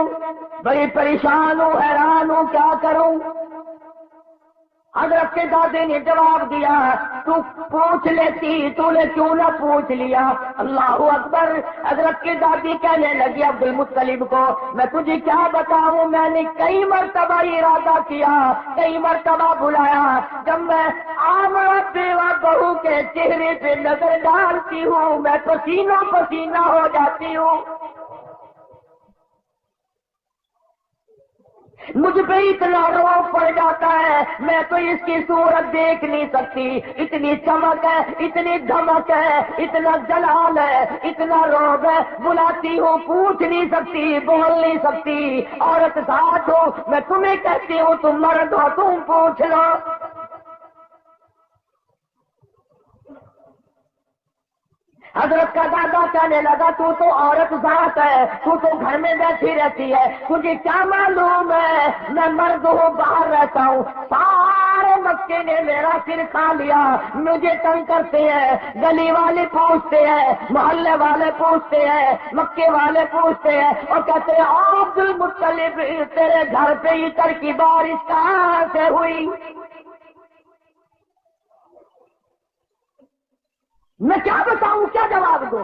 بڑی پریشان ہوں، حیران ہوں، کیا کروں. حضرت کے دادی نے جواب دیا تو پوچھ لیتی، تو نے کیوں نہ پوچھ لیا. اللہ اکبر. حضرت کی دادی کہنے لگی عبد المطلب کو میں تجھے کیا بتاؤں، میں نے کئی مرتبہ ارادہ کیا، کئی مرتبہ بلایا، جب میں آمرا بیوہ بہو کے چہرے پہ نظر ڈالتی ہوں میں پسینہ پسینہ ہو جاتی ہوں، مجھ پہ اتنا روب پڑ جاتا ہے، میں تو اس کی صورت دیکھ نہیں سکتی، اتنی چمک ہے، اتنی دھمک ہے، اتنا جلال ہے، اتنا روب ہے، بلاتی ہوں پوچھ نہیں سکتی، بول نہیں سکتی، عورت ساتھ ہو، میں تمہیں کہتی ہوں تم مرد ہو، تم پوچھ لو. حضرت کا دادا کہنے لگا تو عورت ذات ہے، تو گھر میں بیٹھی رہتی ہے، تجھے کیا معلوم ہے میں مرد ہوں، باہر رہتا ہوں. سارے مکے نے میرا سر کھا لیا، مجھے تنگ کرتے ہیں، گلی والے پوچھتے ہیں، محلے والے پوچھتے ہیں، مکے والے پوچھتے ہیں اور کہتے ہیں عبد المطلب تیرے گھر پہ عطر کی بارش کہاں سے ہوئی. میں کیا بتاؤں، کیا جواب دوں،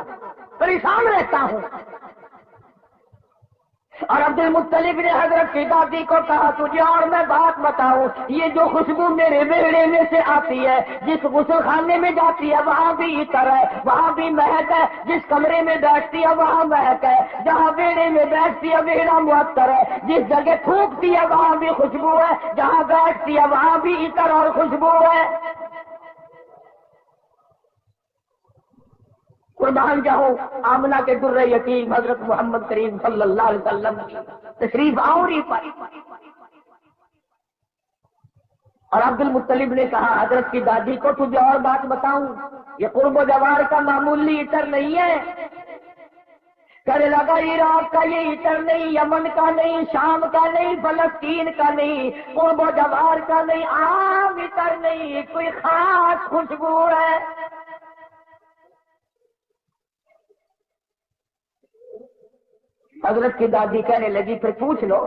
پریشان رہتا ہوں. اور عبد المطلب نے حضرت کی دادی کو کہا تجھے اور میں بات بتاؤں، یہ جو خوشبو میرے بیڑے میں سے آتی ہے، جس غسل خانے میں جاتی ہے وہاں بھی عطر ہے، وہاں بھی مہک ہے، جس کمرے میں بیٹھتی ہے وہاں مہک ہے، جہاں بیڑے میں بیٹھتی ہے بیڑا معطر ہے، جس جگہ تھوکتی ہے وہاں بھی خوشبو ہے، جہاں بیٹھتی ہے وہاں بھی عطر اور خوشبو ہے. قربان جاؤں آمنہ کے در یتیم حضرت محمد کریم صلی اللہ علیہ وسلم کی تشریف آوری پر. اور عبد المطلب نے کہا حضرت کی دادی کو تجھے اور بات بتاؤں، یہ قرب و جوار کا معمولی عطر نہیں ہے. کہنے لگا عراق کا یہ عطر نہیں، یمن کا نہیں، شام کا نہیں، فلسطین کا نہیں، قرب و جوار کا نہیں، عام عطر نہیں، کوئی خاص خوشبو ہے. حضرت کی دادی کہنے لگی پھر پوچھ لو.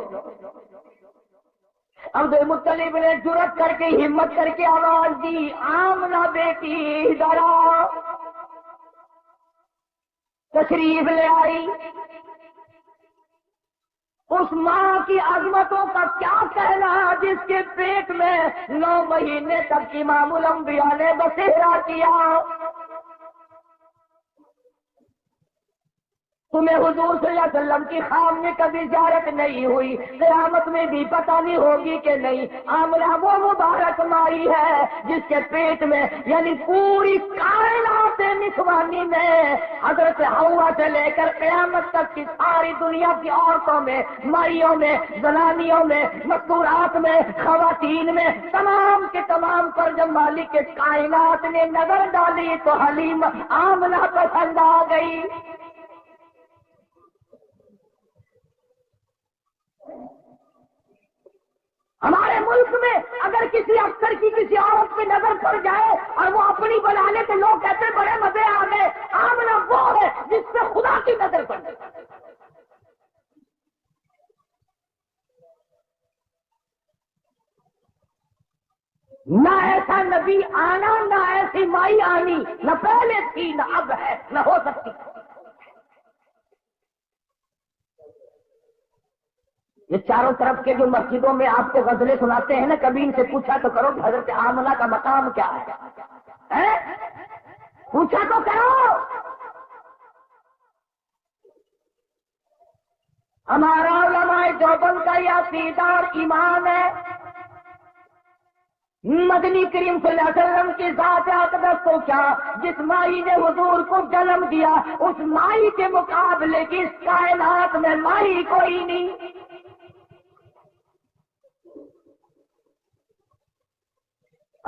عبد المطلب نے جرأت کر کے ہمت کر کے آواز دی آمنہ بیٹی ادھر آؤ. تشریف لے آئی. اس ماں کی عظمتوں کا کیا کہنا جس کے پیٹ میں 9 مہینے تک امام الانبیاء نے بسیرا کیا. تمہیں حضور صلی اللہ علیہ وسلم کی خواب میں کبھی زیارت نہیں ہوئی، قیامت میں بھی پتہ نہیں ہوگی کہ نہیں. آمنہ وہ مبارک مائی ہے جس کے پیٹ میں یعنی پوری کائنات نسوانی میں حضرت حوا سے لے کر قیامت تک کی ساری دنیا کی عورتوں میں، مائیوں میں، زنانیوں میں، مستورات میں، خواتین میں، تمام کے تمام پر جب مالک کے کائنات نے نظر ڈالی تو حلیم آمنہ پسند آ گئی. ہمارے ملک میں اگر کسی افسر کی کسی عورت پہ نظر پڑ جائے اور وہ اپنی بنا لے تو لوگ کہتے ہیں بڑے مزے آ گئے. آمنہ وہ ہے جس پہ خدا کی نظر پڑ جائے. نہ ایسا نبی آنا، نہ ایسی مائی آنی، نہ پہلے تھی نہ اب ہے نہ ہو سکتی. یہ چاروں طرف کے جو مسجدوں میں آپ کو غزلیں سناتے ہیں نا، کبھی ان سے پوچھا تو کرو حضرت آمنہ کا مقام کیا ہے؟ پوچھا تو کرو. ہمارا علماء دیوبند کا یہ عقیدہ اور ایمان ہے، مدنی کریم صلی اللہ علیہ وسلم کی ذات اقدس کو کیا، جس مائی نے حضور کو جنم دیا اس مائی کے مقابلے کی اس کائنات میں مائی کوئی نہیں.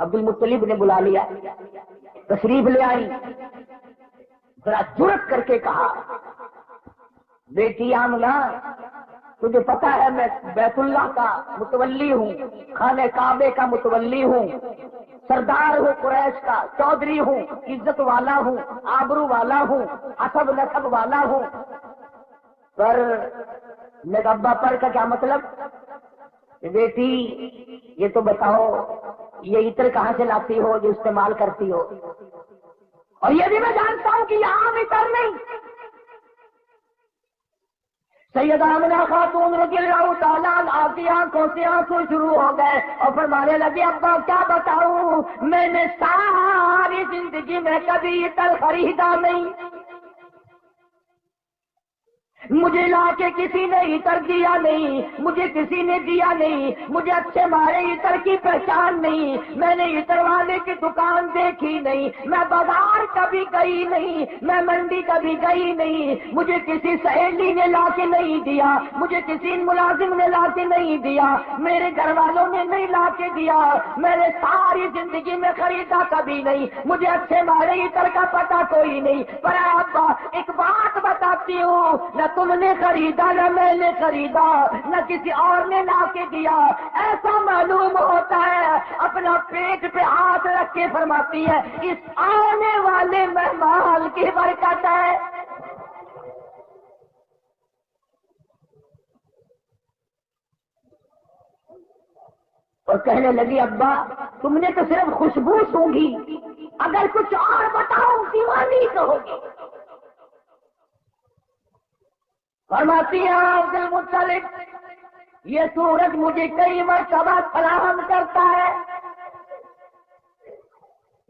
عبد المطلب نے بلا لیا، تشریف لے آئی، ذرا جرت کر کے کہا بیٹی آمنہ تجھے پتا ہے میں بیت اللہ کا متولی ہوں، خانہ کعبے کا متولی ہوں، سردار ہوں قریش کا، چودھری ہوں، عزت والا ہوں، آبرو والا ہوں، حسب نسب والا ہوں، پر میں ابا پر کا کیا مطلب؟ بیٹی یہ تو بتاؤ یہ عطر کہاں سے لاتی ہو جو استعمال کرتی ہو؟ اور یہ بھی میں جانتا ہوں کہ یہ عام عطر نہیں۔ سیدہ آمنہ خاتون رضی اللہ تعالیٰ عنہا کی آنکھوں سے آنسو شروع ہو گئے اور فرمانے لگی ابا کیا بتاؤں، میں نے ساری زندگی میں کبھی عطر خریدا نہیں، مجھے لا کے کسی نے عطر دیا نہیں، مجھے کسی نے دیا نہیں، مجھے اچھے مارے عطر کی پہچان نہیں، میں نے عطر والے کی دکان دیکھی نہیں، میں بازار کبھی گئی نہیں، میں منڈی کبھی گئی نہیں، مجھے کسی سہیلی نے لا کے نہیں دیا، مجھے کسی ملازم نے لا کے نہیں دیا، میرے گھر والوں نے نہیں لا کے دیا، میں نے ساری زندگی میں خریدا کبھی نہیں، مجھے اچھے مارے عطر کا پتہ کوئی نہیں، پر ابا ایک بات بتاتی ہوں، نہ تم نے خریدا نہ میں نے خریدا نہ کسی اور نے لا کے دیا، ایسا معلوم ہوتا ہے، اپنا پیٹ پہ ہاتھ رکھ کے فرماتی ہے اس آنے والے مہمان کی برکت ہے۔ اور کہنے لگی ابا تم نے تو صرف خوشبو سونگھی، اگر کچھ اور بتاؤ دیوانی تو ہوگی۔ فرماتی ہے عبد المطلب یہ سورج مجھے کئی مرتبہ سلام کرتا ہے،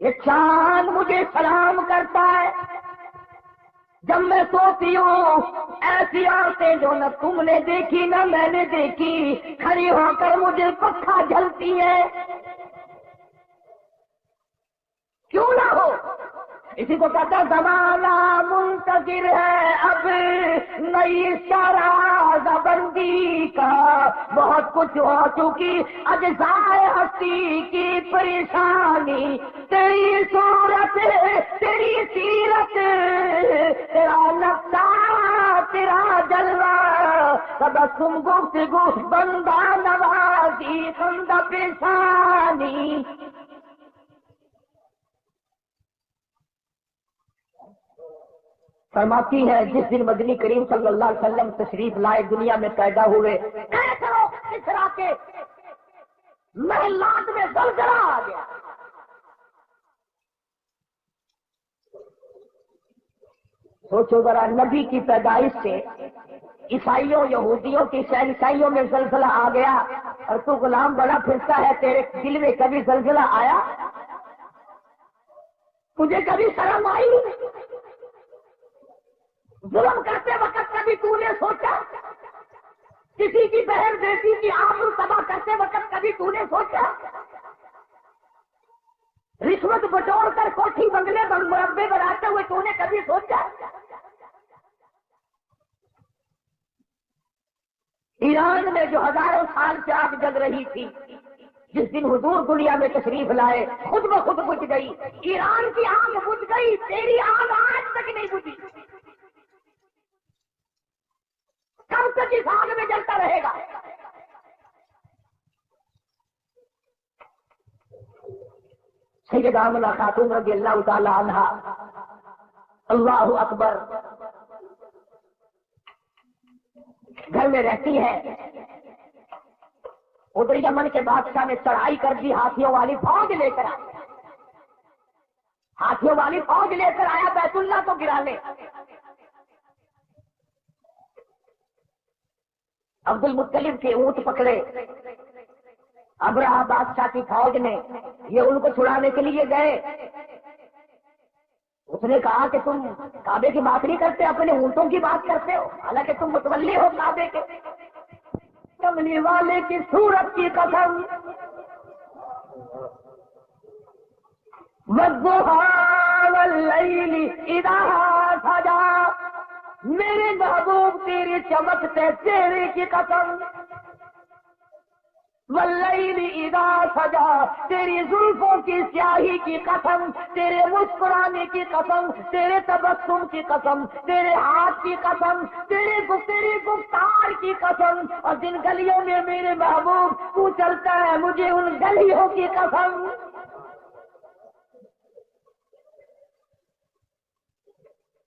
یہ چاند مجھے سلام کرتا ہے، جب میں سوتی ہوں ایسی عورتیں جو نہ تم نے دیکھی نہ میں نے دیکھی کھڑی ہو کر مجھے پکھا جھلتی ہے، کیوں نہ ہو، اسی کو کہتا زمانہ منتظر ہے اب نئی شرح بندی کا، بہت کچھ ہو چکی اجزائے ہستی کی پریشانی، تیری صورت تیری سیرت تیرا نقشہ تیرا جلوہ، تبسم گفتگو بندہ نوازی خندہ پیشانی۔ فرماتی ہے جس دن مدنی کریم صلی اللہ علیہ وسلم تشریف لائے دنیا میں پیدا ہوئے کسرا کے محلات میں زلزلہ آ گیا، سوچو ذرا نبی کی پیدائش سے عیسائیوں یہودیوں کی عیسائیوں میں زلزلہ آ گیا اور تو غلام بڑا پھرتا ہے، تیرے دل میں کبھی زلزلہ آیا؟ تجھے کبھی شرم آئی؟ ظلم کرتے وقت کبھی تو نے سوچا؟ کسی کی بہن بیٹی کی آبرو تباہ کرتے وقت کبھی تو نے سوچا؟ رشوت بٹور کر کوٹھی بنگلے مربے بناتے ہوئے تو نے کبھی سوچا؟ ایران میں جو ہزاروں سال سے آگ جل رہی تھی، جس دن حضور دنیا میں تشریف لائے خود بخود بجھ گئی، ایران کی آگ بجھ گئی، تیری آگ آج تک نہیں بجھی، کب تک اس آگ میں جلتا رہے گا؟ سیدہ آمنہ خاتون رضی اللہ تعالی عنہا اللہ اکبر گھر میں رہتی ہے، ادھر یمن کے بادشاہ نے چڑھائی کر دی، ہاتھیوں والی فوج لے کر آیا، ہاتھیوں والی فوج لے کر آیا بیت اللہ کو گرانے۔ عبد المطلب کے اونٹ پکڑے، ابرہہ بادشاہ کی فوج نے، یہ ان کو چھڑانے کے لیے گئے، اس نے کہا کہ تم کعبے کی بات نہیں کرتے، اپنے اونٹوں کی بات کرتے ہو، حالانکہ تم متولی ہو کعبے کے۔ کملی والے کی صورت کی قسم، والضحیٰ واللیل اذا سجا، میرے محبوب تیری چمکتے چہرے کی قسم، واللیل اذا سجا، تیری زلفوں کی سیاہی کی قسم، تیرے مسکرانے کی قسم، تیرے تبسم کی قسم، تیرے ہاتھ کی قسم، تیری گفتار کی قسم، اور جن گلیوں میں میرے محبوب تو چلتا ہے مجھے ان گلیوں کی قسم۔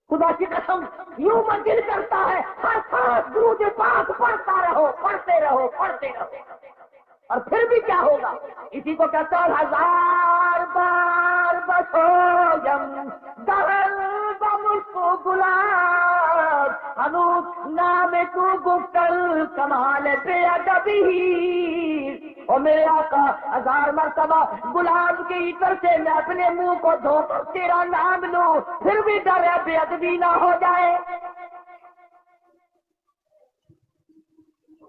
خدا کی قسم یوں من دل کرتا ہے ہر سانس درود پاک پڑھتا رہو، پڑھتے رہو، پڑھتے رہو، اور پھر بھی کیا ہوگا؟ اسی کو کہتا ہے ہزار بار بسویم دہل بمسکو گلاب ہنوز نام تو گفتل کمال بے ادبی۔ اور میرے آقا ہزار مرتبہ گلاب کے عطر سے میں اپنے منہ کو دھو کر تیرا نام لوں، پھر بھی ڈر ہے بے ادبی نہ ہو جائے۔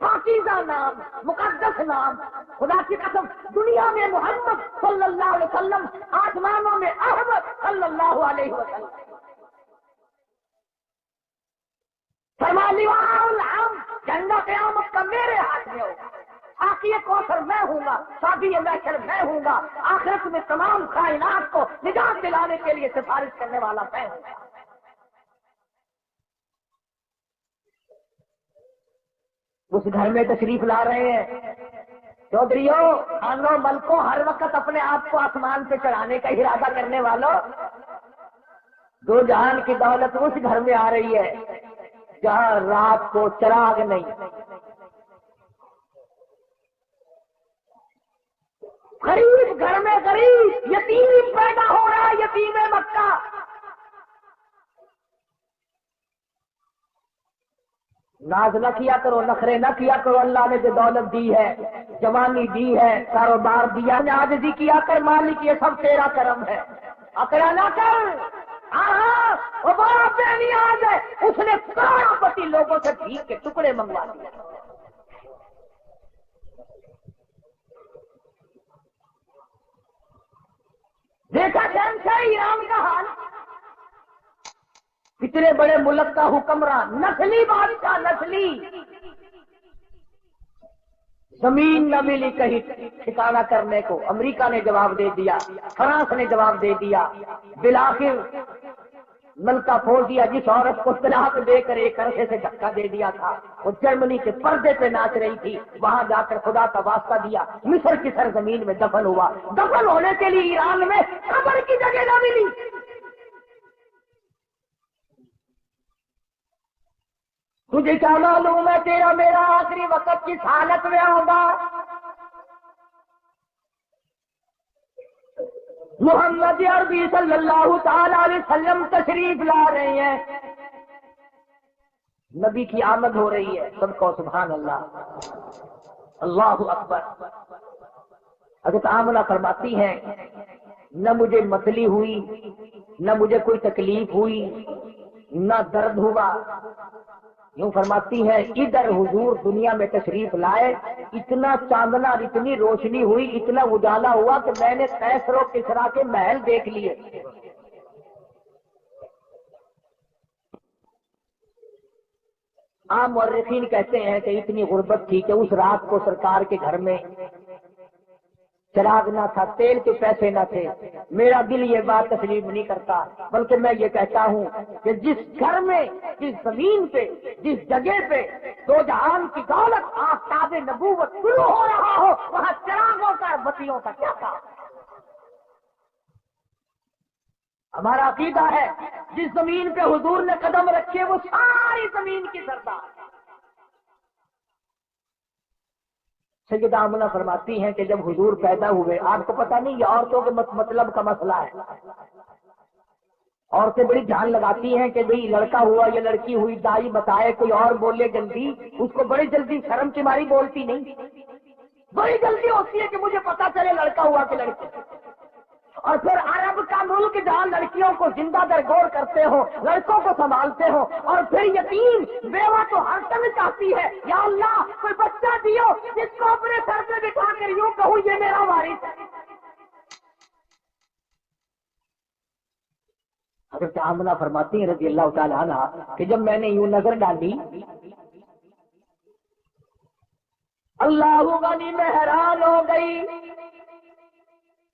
پاکیزہ نام، مقدس نام، خدا کی قسم دنیا میں محمد صلی اللہ علیہ وسلم، آسمانوں میں احمد صلی اللہ علیہ وسلم۔ فرما لواء العام، جھنڈا قیامت کا میرے ہاتھ میں ہوگا، ساقی کوثر میں ہوں گا، شادی محشر میں ہوں گا، آخرت میں تمام کائنات کو نجات دلانے کے لیے سفارش کرنے والا میں ہوں گا۔ اس گھر میں تشریف لا رہے ہیں چودھریوں، خانوں، ملکوں، ہر وقت اپنے آپ کو آسمان پہ چڑھانے کا ارادہ کرنے والوں، دو جہان کی دولت اس گھر میں آ رہی ہے جہاں رات کو چراغ نہیں۔ غریب گھر میں غریب یتیم پیدا ہو رہا ہے، یتیم مکہ۔ ناز نہ کیا کرو، نخرے نہ کیا کرو، اللہ نے جو دولت دی ہے، جوانی دی ہے، کاروبار دیا ہے، عاجزی کیا کر مالک یہ سب تیرا کرم ہے، اکڑا نہ کر۔ ہاں وہ بڑا بے نیاز ہے، اس نے کروڑوں پتی لوگوں سے بھیک کے ٹکڑے منگوا دیے۔ دیکھا شہنشاہ ایران کا حال، کتنے بڑے ملک کا حکمران، نسلی بادشاہ، نسلی، زمین نہ ملی کہیں ٹھکانہ کرنے کو۔ امریکہ نے جواب دے دیا، فرانس نے جواب دے دیا، بالآخر ملکہ پھوڑ دیا۔ جس عورت کو طلاق دے کر ایک عرصے سے دھکا دے دیا تھا، وہ جرمنی کے پردے پہ ناچ رہی تھی، وہاں جا کر خدا کا واسطہ دیا، مصر کی سرزمین میں دفن ہوا۔ دفن ہونے کے لیے ایران میں قبر کی جگہ نہ ملی۔ تجھے کیا معلوم ہے تیرا میرا آخری وقت کس حالت میں ہوگا؟ محمد عربی صلی اللہ تعالی علیہ وسلم تشریف لا رہے ہیں، نبی کی آمد ہو رہی ہے، سب کو سبحان اللہ، اللہ اکبر۔ حضرت آمنہ فرماتی ہیں نہ مجھے متلی ہوئی، نہ مجھے کوئی تکلیف ہوئی، نہ درد ہوا۔ یوں فرماتی ہے ادھر حضور دنیا میں تشریف لائے، اتنا چاندنا، اتنی روشنی ہوئی، اتنا اجالا ہوا کہ میں نے کیسر و کسریٰ کے محل دیکھ لیے۔ عام مورخین کہتے ہیں کہ اتنی غربت تھی کہ اس رات کو سرکار کے گھر میں چراغ نہ تھا، تیل کے پیسے نہ تھے۔ میرا دل یہ بات تسلیم نہیں کرتا، بلکہ میں یہ کہتا ہوں کہ جس گھر میں، جس زمین پہ، جس جگہ پہ دو جہان کی دولت آفتاب نبوت شروع ہو رہا ہو، وہاں چراغوں کا، بتیوں کا کیا کام؟ ہمارا عقیدہ ہے جس زمین پہ حضور نے قدم رکھے وہ ساری زمین کی سردار۔ سیدہ آمنہ فرماتی ہیں کہ جب حضور پیدا ہوئے، آپ کو پتہ نہیں یہ عورتوں کے مطلب کا مسئلہ ہے، عورتیں بڑی جان لگاتی ہیں کہ بھئی لڑکا ہوا یا لڑکی ہوئی، دائی بتائے، کوئی اور بولے جلدی، اس کو بڑی جلدی شرم کی ماری بولتی نہیں، بڑی جلدی ہوتی ہے کہ مجھے پتا چلے لڑکا ہوا کہ لڑکی۔ اور پھر عرب کا ملک جہاں لڑکیوں کو زندہ درگور کرتے ہو، لڑکوں کو سنبھالتے ہو، اور پھر یتیم بیوہ تو ہر سمے چاہتی ہے یا اللہ کوئی بچہ دیو جس کو اپنے سر پہ بٹھا کر یوں کہوں یہ میرا وارث ہے۔ حضرت آمنہ فرماتی ہیں رضی اللہ تعالیٰ عنہ کہ جب میں نے یوں نظر ڈالی اللہ غنی میں حیران ہو گئی،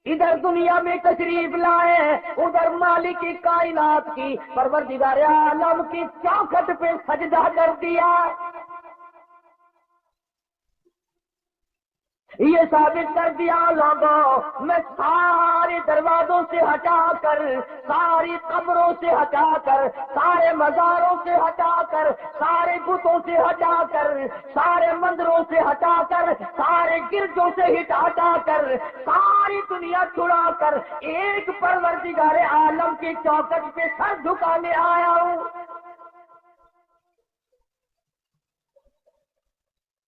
ادھر دنیا میں تشریف لائے، ادھر مالک کائنات کی پروردگار عالم کی چوکھٹ پہ سجدہ کر دیا۔ یہ ثابت کر دیا لوگوں، میں سارے دروازوں سے ہٹا کر، ساری قبروں سے ہٹا کر، سارے مزاروں سے ہٹا کر، سارے بتوں سے ہٹا کر، سارے مندروں سے ہٹا کر، سارے گرجوں سے ہٹا کر، ساری دنیا چھڑا کر ایک پروردگار عالم کی چوکٹ پہ سر جھکانے آیا ہوں۔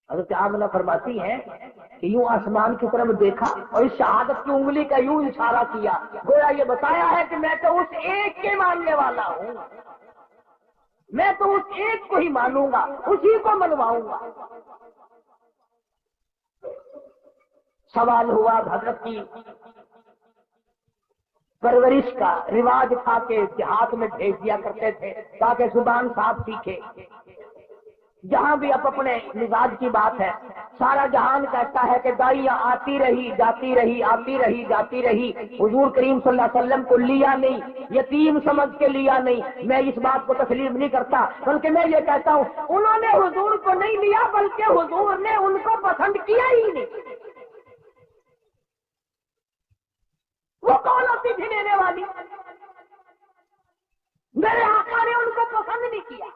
حضرت آمنہ فرماتی ہیں کہ یوں آسمان کی طرف دیکھا اور اس شہادت کی انگلی کا یوں اشارہ کیا، گویا یہ بتایا ہے کہ میں تو اس ایک کے ماننے والا ہوں، میں تو اس ایک کو ہی مانوں گا، اسی کو منواؤں گا۔ سوال ہوا حضرت کی پرورش کا، رواج تھا کہ دیہات میں بھیج دیا کرتے تھے تاکہ زبان صاف سیکھے۔ جہاں بھی اب اپنے مزاج کی بات ہے، سارا جہان کہتا ہے کہ داعیاں آتی رہی جاتی رہی، آتی رہی جاتی رہی، حضور کریم صلی اللہ علیہ وسلم کو لیا نہیں، یتیم سمجھ کے لیا نہیں۔ میں اس بات کو تسلیم نہیں کرتا، بلکہ میں یہ کہتا ہوں انہوں نے حضور کو نہیں لیا، بلکہ حضور نے ان کو پسند کیا ہی نہیں۔ وہ کون ہوتی تھی لینے والی؟ میرے آقا نے ان کو پسند نہیں کیا۔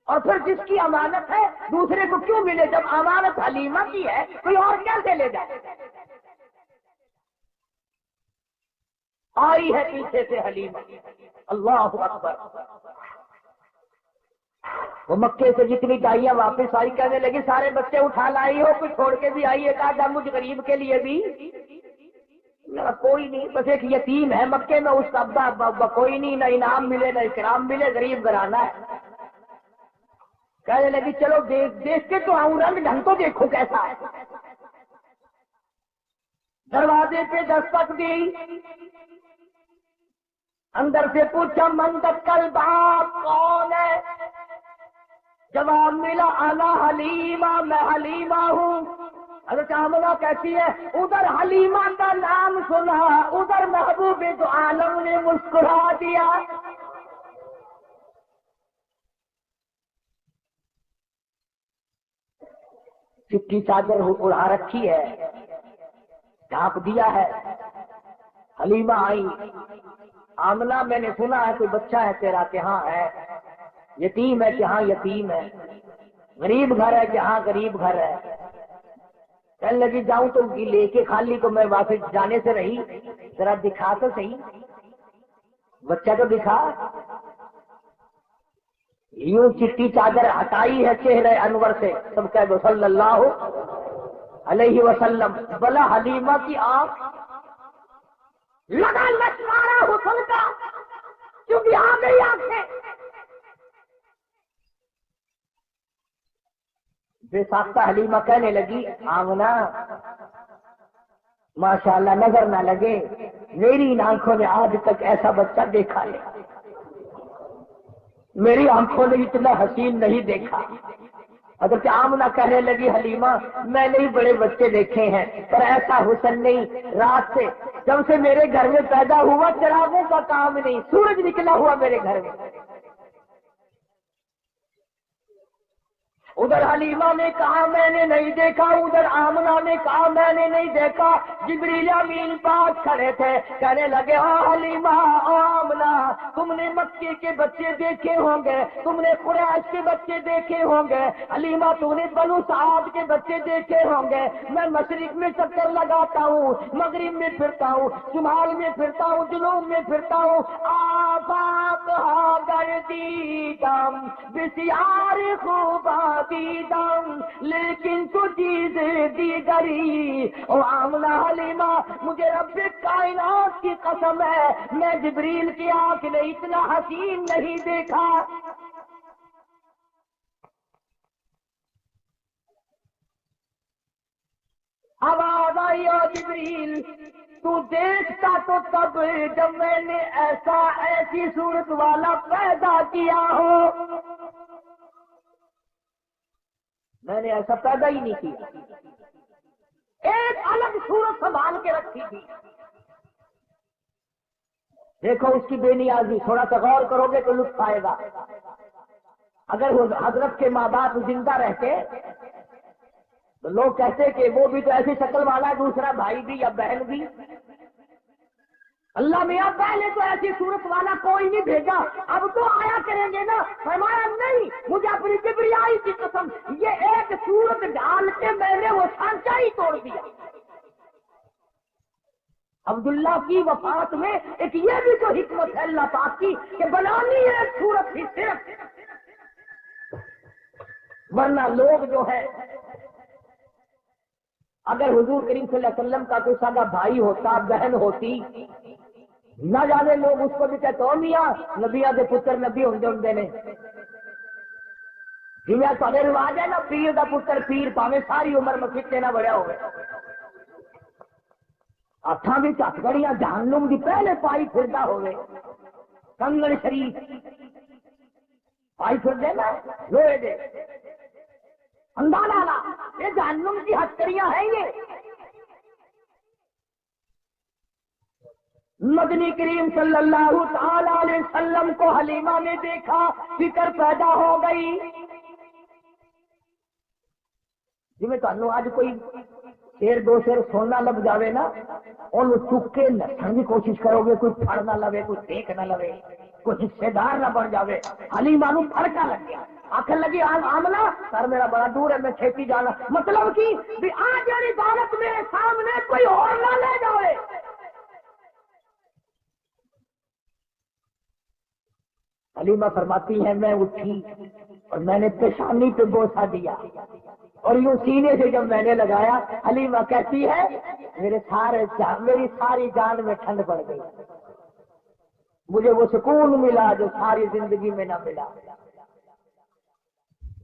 اور پھر جس کی امانت ہے دوسرے کو کیوں ملے؟ جب امانت حلیمہ کی ہے کوئی اور کیسے لے جائے؟ آئی ہے پیچھے سے حلیمہ، اللہ اکبر۔ وہ مکے سے جتنی دائیاں واپس آئی کہنے لگی سارے بچے اٹھا لائی ہو، کچھ چھوڑ کے بھی آئی ہے، کہا مجھ غریب کے لیے بھی کوئی نہیں، بس ایک یتیم ہے مکے میں، اس کا کوئی نہیں، نہ انعام ملے نہ اکرام ملے، غریب گھرانہ ہے۔ کہنے لگی چلو دیکھ کے تو آؤں، رنگ ڈھنگ تو دیکھو کیسا ہے۔ دروازے پہ دستک دی، اندر سے پوچھا من دکل باپ کون ہے؟ جواب ملا انا حلیمہ، میں حلیمہ ہوں۔ حضرت آمنہ کہتی ہے ادھر حلیمہ کا نام سنا، ادھر محبوب دو عالم نے مسکرا دیا۔ چٹی چادر اڑا رکھی ہے، ڈھانپ دیا ہے۔ حلیمہ آئی، آمنہ میں نے سنا ہے کوئی بچہ ہے تیرا کہ ہاں ہے، یتیم ہے کہ ہاں یتیم ہے، غریب گھر ہے کہ ہاں غریب گھر ہے۔ کہنے لگی جاؤں تو لے کے خالی کو میں واپس جانے سے رہی، ذرا دکھا تو صحیح، بچہ تو دکھا۔ یوں چٹی چادر ہٹائی ہے چہرے انور سے، سب کہہ دو صلی اللہ علیہ وسلم۔ بلا حلیمہ کی آنکھ لگا لشکارا حسن کا، کیونکہ آ گئی آنکھیں۔ بے ساختہ حلیمہ کہنے لگی آمنہ ماشاءاللہ نظر نہ لگے، میری ان آنکھوں نے آج تک ایسا بچہ دیکھا ہے، میری آنکھوں نے اتنا حسین نہیں دیکھا۔ حضرت آمنہ کہنے لگی حلیمہ میں نے بڑے بچے دیکھے ہیں پر ایسا حسن نہیں، رات سے جب سے میرے گھر میں پیدا ہوا چراغوں کا کام نہیں، سورج نکلا ہوا میرے گھر میں۔ ادھر حلیمہ نے کہا میں نے نہیں دیکھا، ادھر آمنہ نے کہا میں نے نہیں دیکھا۔ جبریل امین پاس کھڑے تھے، کہنے لگے حلیمہ آمنہ تم نے مکے کے بچے دیکھے ہوں گے، تم نے قریش کے بچے دیکھے ہوں گے، حلیمہ تم نے بنو سعد کے بچے دیکھے ہوں گے۔ میں مشرق میں چکر لگاتا ہوں، مغرب میں پھرتا ہوں، شمال میں پھرتا ہوں، جنوب میں پھرتا ہوں، آفاق ہا گردیدم بسیار خوبا دیدم لیکن تو چیز دیگری۔ او آمنہ حلیمہ مجھے رب کائنات کی قسم ہے میں جبریل کی آنکھ نے اتنا حسین نہیں دیکھا۔ آواز آئی او جبریل تو دیکھتا تو تب جب میں نے ایسی صورت والا پیدا کیا ہو۔ میں نے ایسا پیدا ہی نہیں کیا، ایک الگ صورت سنبھال کے رکھی تھی۔ دیکھو اس کی بے نیازی، تھوڑا سا غور کرو گے تو لطف آئے گا۔ اگر حضرت کے ماں باپ زندہ رہتے تو لوگ کہتے کہ وہ بھی تو ایسی شکل والا ہے، دوسرا بھائی بھی یا بہن بھی۔ اللہ میاں پہلے تو ایسی صورت والا کوئی نہیں بھیجا، اب تو آیا کریں گے نا۔ فرمایا نہیں، مجھے اپنی کبریائی کی قسم، یہ ایک صورت ڈال کے میں نے وہ سانچہ ہی توڑ دیا۔ عبداللہ کی وفات میں ایک یہ بھی تو حکمت ہے اللہ پاک کی کہ بنانی ہے ایک صورت ہی صرف، ورنہ لوگ جو ہے اگر حضور کریم صلی اللہ علیہ وسلم کا کوئی سگا بھائی ہوتا، بہن ہوتی، نہ جانے لوگ اس کو بھی کہتے ہو میاں نبیاں دے پتر نبی ہوندے نے، جی تھوڑے رواج ہے نا پیر دا پتر پیر پاوے ساری عمر مسیح نہ بڑھیا ہوئے، ہاتھاں بھی ہتھ گڑیاں جہنم دی پہلے پائی پھردا ہوئے، کنگن شریف پائی پھردے نا لوہے دے، اندازہ لا یہ جہنم کی ہتھکڑیاں ہیں یہ۔ مدنی کریم صلی اللہ تعالی علیہ وسلم کو حلیمہ نے دیکھا، فکر پیدا ہو گئی۔ جی میں تمہیں آج کوئی شیر دو شیر سونا لب جاوے نا، انہوں چک کے نسن کی کوشش کرو گے، کوئی پھڑ نہ لوے، کوئی دیکھ نہ لوے، کوئی حصے دار نہ بن جاوے۔ حلیمہ نو پھڑکا لگ گیا، آخر لگی آمنا سر میرا بڑا دور ہے، میں چھیتی جانا، مطلب کی بھی آج والی دعوت میرے سامنے کوئی اور نہ لے جائے۔ حلیمہ فرماتی ہے میں اٹھی اور میں نے پیشانی پہ بوسہ دیا اور یوں سینے سے جب میں نے لگایا، حلیمہ کہتی ہے میری ساری جان میں ٹھنڈ پڑ گئی، مجھے وہ سکون ملا جو ساری زندگی میں نہ ملا۔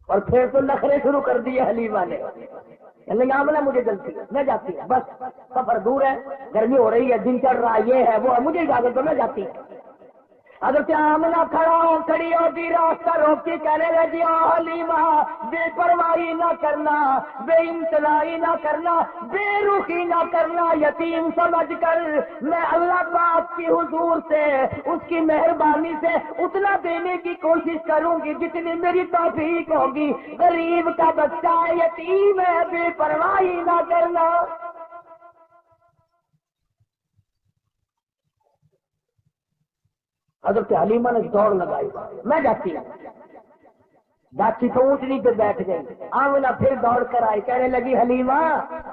اور پھر تو نخرے شروع کر دیے حلیمہ نے، آمنا مجھے جلدی ہے میں جاتی ہوں، بس سفر دور ہے، گرمی ہو رہی ہے، دن چڑھ رہا ہے، یہ ہے وہ ہے، مجھے اجازت دو میں جاتی ہوں۔ حضرت آمنہ کھڑی ہوتی راستہ روکتی کہنے لگی حلیمہ بے پرواہی نہ کرنا، بے امتناعی نہ کرنا، بے رخی نہ کرنا، یتیم سمجھ کر میں اللہ پاک کی حضور سے اس کی مہربانی سے اتنا دینے کی کوشش کروں گی جتنی میری توفیق ہوگی، غریب کا بچہ ہے، یتیم ہے، بے پرواہی نہ کرنا۔ حضرت حلیمہ نے دوڑ لگائی، میں جاتی ہوں، جاتی تو اونٹنی پہ بیٹھ گئی، آمنہ پھر دوڑ کر آئی، کہنے لگی حلیمہ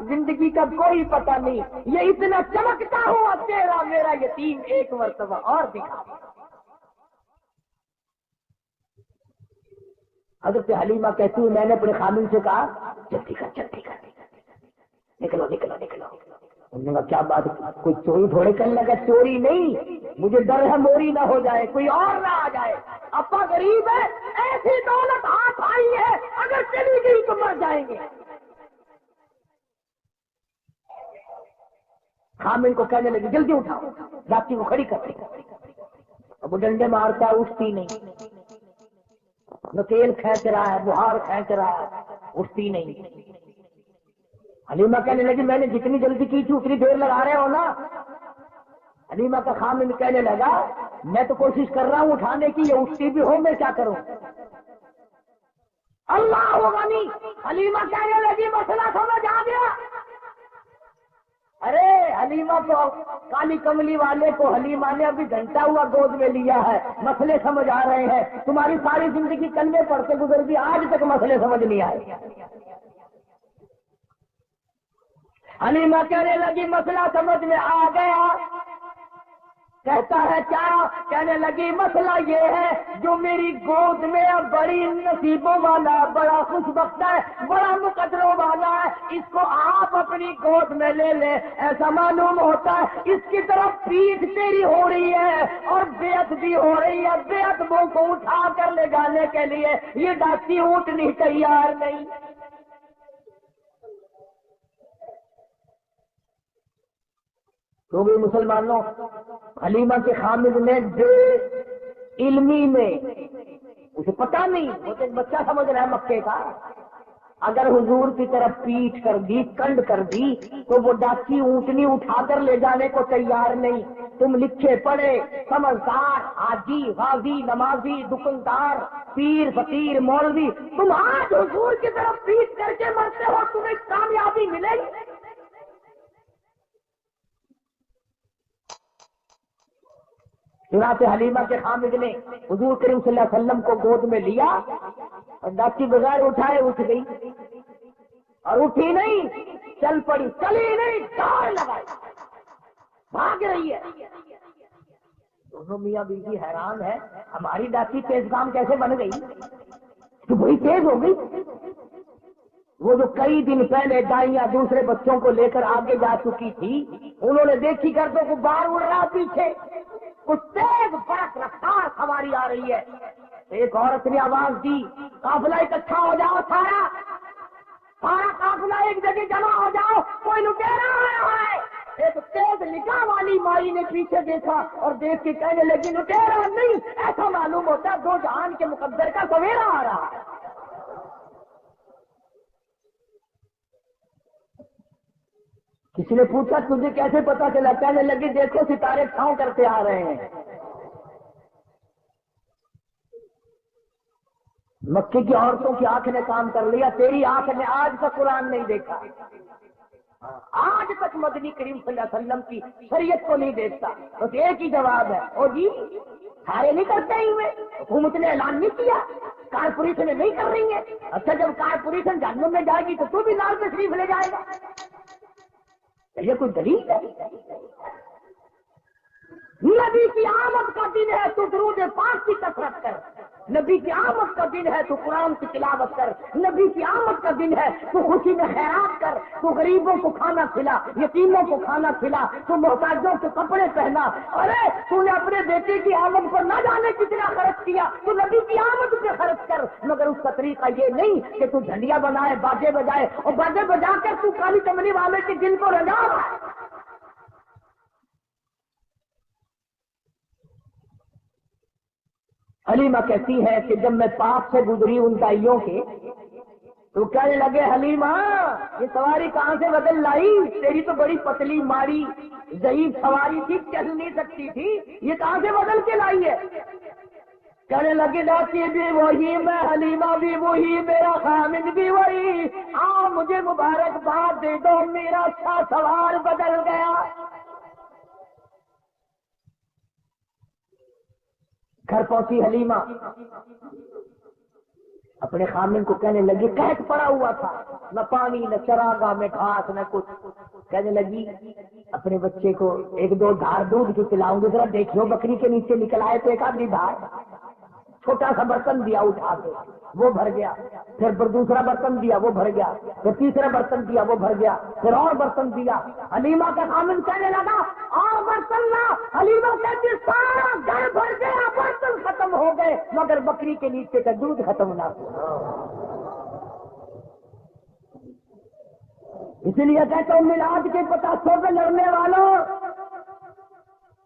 زندگی کا کوئی پتہ نہیں، یہ اتنا چمکتا ہوا تیرا میرا یتیم ایک مرتبہ اور دکھا۔ حضرت حلیمہ کہتی ہوں میں نے اپنے خامن سے کہا جلدی کر نکلو نکلو نکلو۔ انہوں نے کہا کیا بات، کوئی چوری تھوڑے کرنے لگا، چوری نہیں، مجھے ڈر ہے موری نہ ہو جائے، کوئی اور نہ آ جائے، اپا غریب ہے، ایسی دولت ہاتھ آئی ہے اگر چلی گئی تو مر جائیں گے۔ خامن کو کہنے لگی جلدی اٹھاؤ، جاتی کو کھڑی کرتی، اب وہ ڈنڈے مارتا ہے اٹھتی نہیں، نکیل کھینچ رہا ہے، بہار کھینچ رہا ہے، اٹھتی نہیں۔ حلیمہ کہنے لگی میں نے جتنی جلدی کی تھی اتنی دیر لگا رہے ہو نا۔ حلیمہ کا خامن کہنے لگا میں تو کوشش کر رہا ہوں اٹھانے کی، یہ اٹھتی بھی ہو میں کیا کروں۔ اللہ غنی، حلیمہ کہنے لگی مسئلہ سمجھ آ گیا۔ ارے حلیمہ کو کالی کملی والے کو حلیمہ نے ابھی گھنٹہ ہوا گود میں لیا ہے، مسئلے سمجھ آ رہے ہیں، تمہاری ساری زندگی کلمے پڑھتے گزر گئی، آج تک مسئلے سمجھ نہیں آئے۔ حلیمہ کہنے لگی مسئلہ سمجھ میں آ گیا۔ کہتا ہے کیا؟ کہنے لگی مسئلہ یہ ہے جو میری گود میں بڑی نصیبوں والا، بڑا خوش بخت ہے، بڑا مقدروں والا ہے، اس کو آپ اپنی گود میں لے لیں۔ ایسا معلوم ہوتا ہے اس کی طرف پیٹھ تیری ہو رہی ہے اور بیعت بھی ہو رہی ہے، بیعت وہ کو اٹھا کر لے جانے کے لیے یہ ڈاکٹی اونٹنی تیار نہیں۔ تو بھی مسلمانوں حلیمہ کے خامد نے بے علمی میں اسے پتہ نہیں، وہ تو بچہ سمجھ رہا ہے مکے کا، اگر حضور کی طرف پیٹ کر دی، کنڈ کر دی، تو وہ ڈاکی اونٹنی اٹھا کر لے جانے کو تیار نہیں۔ تم لکھے پڑھے سمجھدار حاجی غازی نمازی دکاندار پیر فقیر مولوی، تم آج حضور کی طرف پیٹ کر کے مرتے ہو، تمہیں کامیابی ملے گی؟ چنانچہ حلیمہ کے خامد نے حضور کریم صلی اللہ علیہ وسلم کو گود میں لیا اور ڈاکی بغیر اٹھائے اٹھ گئی، اور اٹھی نہیں، چل پڑی، چلی نہیں، دوڑ لگائی، بھاگ رہی ہے۔ دونوں میاں بیوی حیران ہے، ہماری ڈاکی تیز کام کیسے بن گئی تو بڑی تیز ہو گئی۔ وہ جو کئی دن پہلے دائیاں دوسرے بچوں کو لے کر آگے جا چکی تھی، انہوں نے دیکھی کر تو غبار اڑ رہا پیچھے، کچھ تیز برق رفتار سواری آ رہی ہے۔ ایک عورت نے آواز دی، قافلہ اکٹھا ہو جاؤ، سارا قافلہ ایک جگہ جمع ہو جاؤ، کوئی لٹیرا آ رہا ہے۔ ایک تیز نگاہ والی مائی نے پیچھے دیکھا اور دیکھ کے کہنے لگی، لٹیرا نہیں، ایسا معلوم ہوتا ہے دو جہان کے مقدر کا سویرا آ رہا ہے۔ کسی نے پوچھا تجھے کیسے پتا چلا؟ کہنے لگی دیکھو ستارے ٹھاؤں کرتے آ رہے ہیں۔ مکے کی عورتوں کی آنکھ نے کام کر لیا، تیری آنکھ نے آج تک قرآن نہیں دیکھا، آج تک مدنی کریم صلی اللہ علیہ وسلم کی شریعت کو نہیں دیکھتا۔ تو ایک ہی جواب ہے، او جی سارے نہیں کرتے ہی ہوئے، حکومت نے اعلان نہیں کیا، کارپوریشن نہیں کر رہی ہے۔ اچھا جب کارپوریشن جہنم میں جائے گی تو بھی لال تشریف لے جائے گا؟ یہ کوئی دلیل ہے؟ نبی کی آمد کا دن ہے تو درود پاک کی کثرت کر، نبی کی آمد کا دن ہے تو قرآن کی تلاوت کر، نبی کی آمد کا دن ہے تو خوشی میں خیرات کر، تو غریبوں کو کھانا کھلا، یتیموں کو کھانا کھلا، تو محتاجوں کے کپڑے پہنا۔ ارے تو نے اپنے بیٹے کی آمد پر نہ جانے کتنا خرچ کیا، تو نبی کی آمد پہ خرچ کر، مگر اس کا طریقہ یہ نہیں کہ تو جھنڈیاں بنائے، باجے بجائے، اور باجے بجا کر تو کالی چمنی والے کے دل کو رجا رہا ہے۔ حلیمہ کہتی ہے کہ جب میں پاس سے گزری ان دائیوں کے تو کہنے لگے، حلیمہ یہ سواری کہاں سے بدل لائی؟ تیری تو بڑی پتلی ماری ضعیف سواری تھی، چل نہیں سکتی تھی، یہ کہاں سے بدل کے لائی ہے؟ کہنے لگے ڈاکی بھی وہی، میں حلیمہ بھی وہی، میرا خامد بھی وہی، مجھے مبارکباد دے دو، میرا اچھا سوار بدل گیا۔ گھر پہنچی حلیمہ، اپنے خامن کو کہنے لگی، قحط پڑا ہوا تھا، نہ پانی نہ چراگاہ میں گھاس نہ کچھ۔ کہنے لگی اپنے بچے کو ایک دو دھار دودھ کی پلاؤں گی، ذرا دیکھو بکری کے نیچے نکل آئے تو ایک آدھی دھار۔ چھوٹا سا برتن دیا اٹھا کے، وہ بھر گیا، پھر دوسرا برتن دیا وہ بھر گیا، پھر تیسرا برتن دیا وہ بھر گیا، پھر اور برتن دیا۔ حلیمہ کا خامن کہنے لگا اور برتن لا، حلیمہ کہتی سارا گھر بھر گیا، برتن ختم ہو گئے، مگر بکری کے نیچے کا دودھ ختم نہ ہوا۔ اس لیے کہتا ہوں میلاد کے پتاسوں پہ لڑنے والوں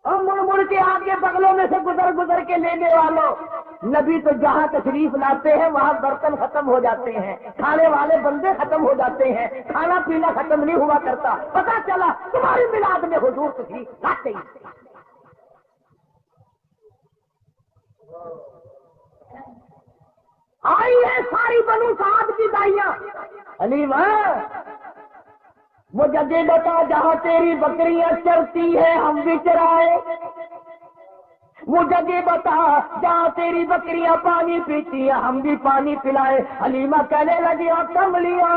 اور مڑ مڑ کے آگے بغلوں میں سے گزر کے لینے والوں، نبی تو جہاں تشریف لاتے ہیں وہاں برتن ختم ہو جاتے ہیں، کھانے والے بندے ختم ہو جاتے ہیں، کھانا پینا ختم نہیں ہوا کرتا۔ پتا چلا تمہاری میلاد میں حضور تشریف لاتے ہی۔ آئی ہے ساری بنو سعد کی دائیاں، حلیمہ وہ جگہ بتا جہاں تیری بکریاں چرتی ہیں ہم بھی چرائے، وہ جگہ بتا جہاں تیری بکریاں پانی پیتی ہیں ہم بھی پانی پلائے۔ حلیمہ کہنے لگی کملیاں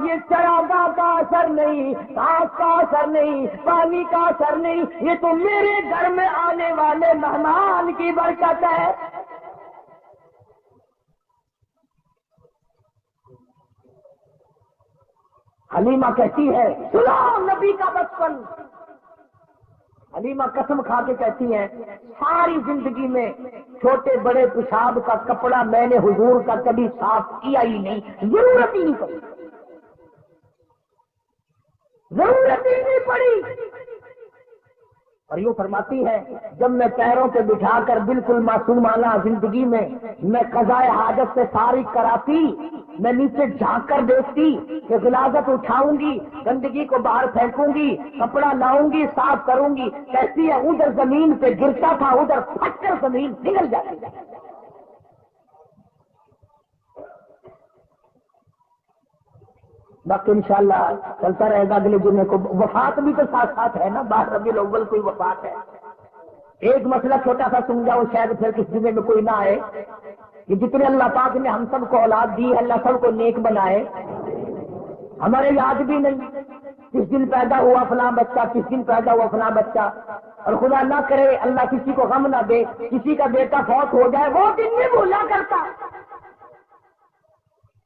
یہ چراگاہ کا اثر نہیں، گھاس کا اثر نہیں، پانی کا اثر نہیں، یہ تو میرے گھر میں آنے والے مہمان کی برکت ہے۔ حلیمہ کہتی ہے سنو نبی کا بچپن، حلیمہ قسم کھا کے کہتی ہیں ساری زندگی میں چھوٹے بڑے پیشاب کا کپڑا میں نے حضور کا کبھی صاف کیا ہی نہیں، ضرورت ہی نہیں پڑی، ضرورت ہی نہیں پڑی۔ اور یوں فرماتی ہے جب میں پیروں پہ بٹھا کر بالکل معصومانہ زندگی میں قضائے حاجت سے فارغ کراتی، میں نیچے جھانک کر دیکھتی کہ غلاظت اٹھاؤں گی، گندگی کو باہر پھینکوں گی، کپڑا لاؤں گی، صاف کروں گی، کہتی ہے ادھر زمین پہ گرتا تھا، ادھر پھٹ کر زمین پگھل جاتی ہے۔ باقی انشاءاللہ چلتا رہے گا اگلے جمعے کو۔ وفات بھی تو ساتھ ساتھ ہے نا، 12 ربیع الاول کوئی وفات ہے۔ ایک مسئلہ چھوٹا سا سمجھاؤ، شاید پھر کس جمعے میں کوئی نہ آئے، کہ جتنے اللہ پاک نے ہم سب کو اولاد دی ہے، اللہ سب کو نیک بنائے۔ ہمارے یاد بھی نہیں کس دن پیدا ہوا فلاں بچہ، کس دن پیدا ہوا فلاں بچہ، اور خدا نہ کرے اللہ کسی کو غم نہ دے، کسی کا بیٹا فوت ہو جائے، وہ دن نہیں بھولا کرتا۔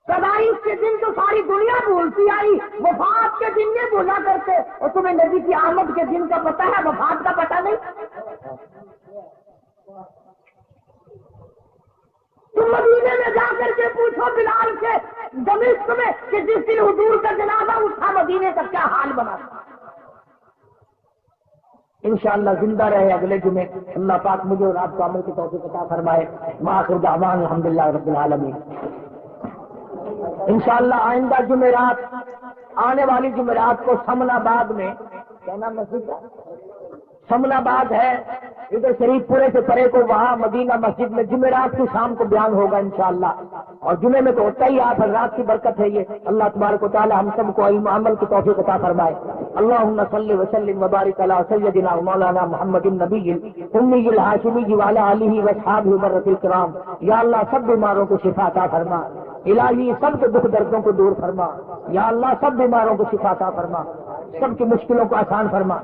پیدائش کے دن تو ساری دنیا بھولتی آئی، وفات کے دن نہیں بھولا کرتے۔ اور تمہیں نبی کی آمد کے دن کا پتہ ہے، وفات کا پتہ نہیں؟ تم مدینے میں جا کر کے پوچھو بلال سے دمشق میں کہ جس دن حضور کا جنازہ اٹھا مدینے کا کیا حال بنا۔ انشاءاللہ زندہ رہے اگلے جمعے، اللہ پاک مجھے اور آپ کو عمل کی توفیق عطا فرمائے۔ وآخر دعوانا الحمدللہ رب العالمین۔ انشاءاللہ آئندہ جمعرات، آنے والی جمعرات کو سمن آباد میں، کیا نام مسجد کا؟ سمن آباد ہے ادھر شریف پورے سے پرے کو، وہاں مدینہ مسجد میں جمعرات کی شام کو بیان ہوگا انشاءاللہ۔ اور جمعے میں تو ہوتا ہی آپ حضرات کی برکت ہے یہ۔ اللہ تبارک و تعالی ہم سب کو علم عمل کی توفیق عطا فرمائے۔ اللہم صلی وسلم وبارک علی سیدنا و مولانا محمد النبی الامی الہاشمی وعلی آلہ واصحابہ برۃ الکرام۔ یا اللہ سب بیماروں کو شفا عطا فرما، الہی سب کے دکھ دردوں کو دور فرما، یا اللہ سب بیماروں کو شفا عطا فرما، سب کی مشکلوں کو آسان فرما۔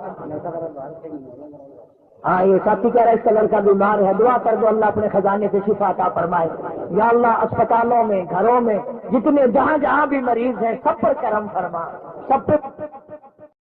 ہاں یہ ساتھی کہہ رہا ہے اس کا لڑکا بیمار ہے، دعا کر دو اللہ اپنے خزانے سے شفا عطا فرمائے۔ یا اللہ اسپتالوں میں، گھروں میں جتنے جہاں جہاں بھی مریض ہیں سب پر کرم فرما، سب پہ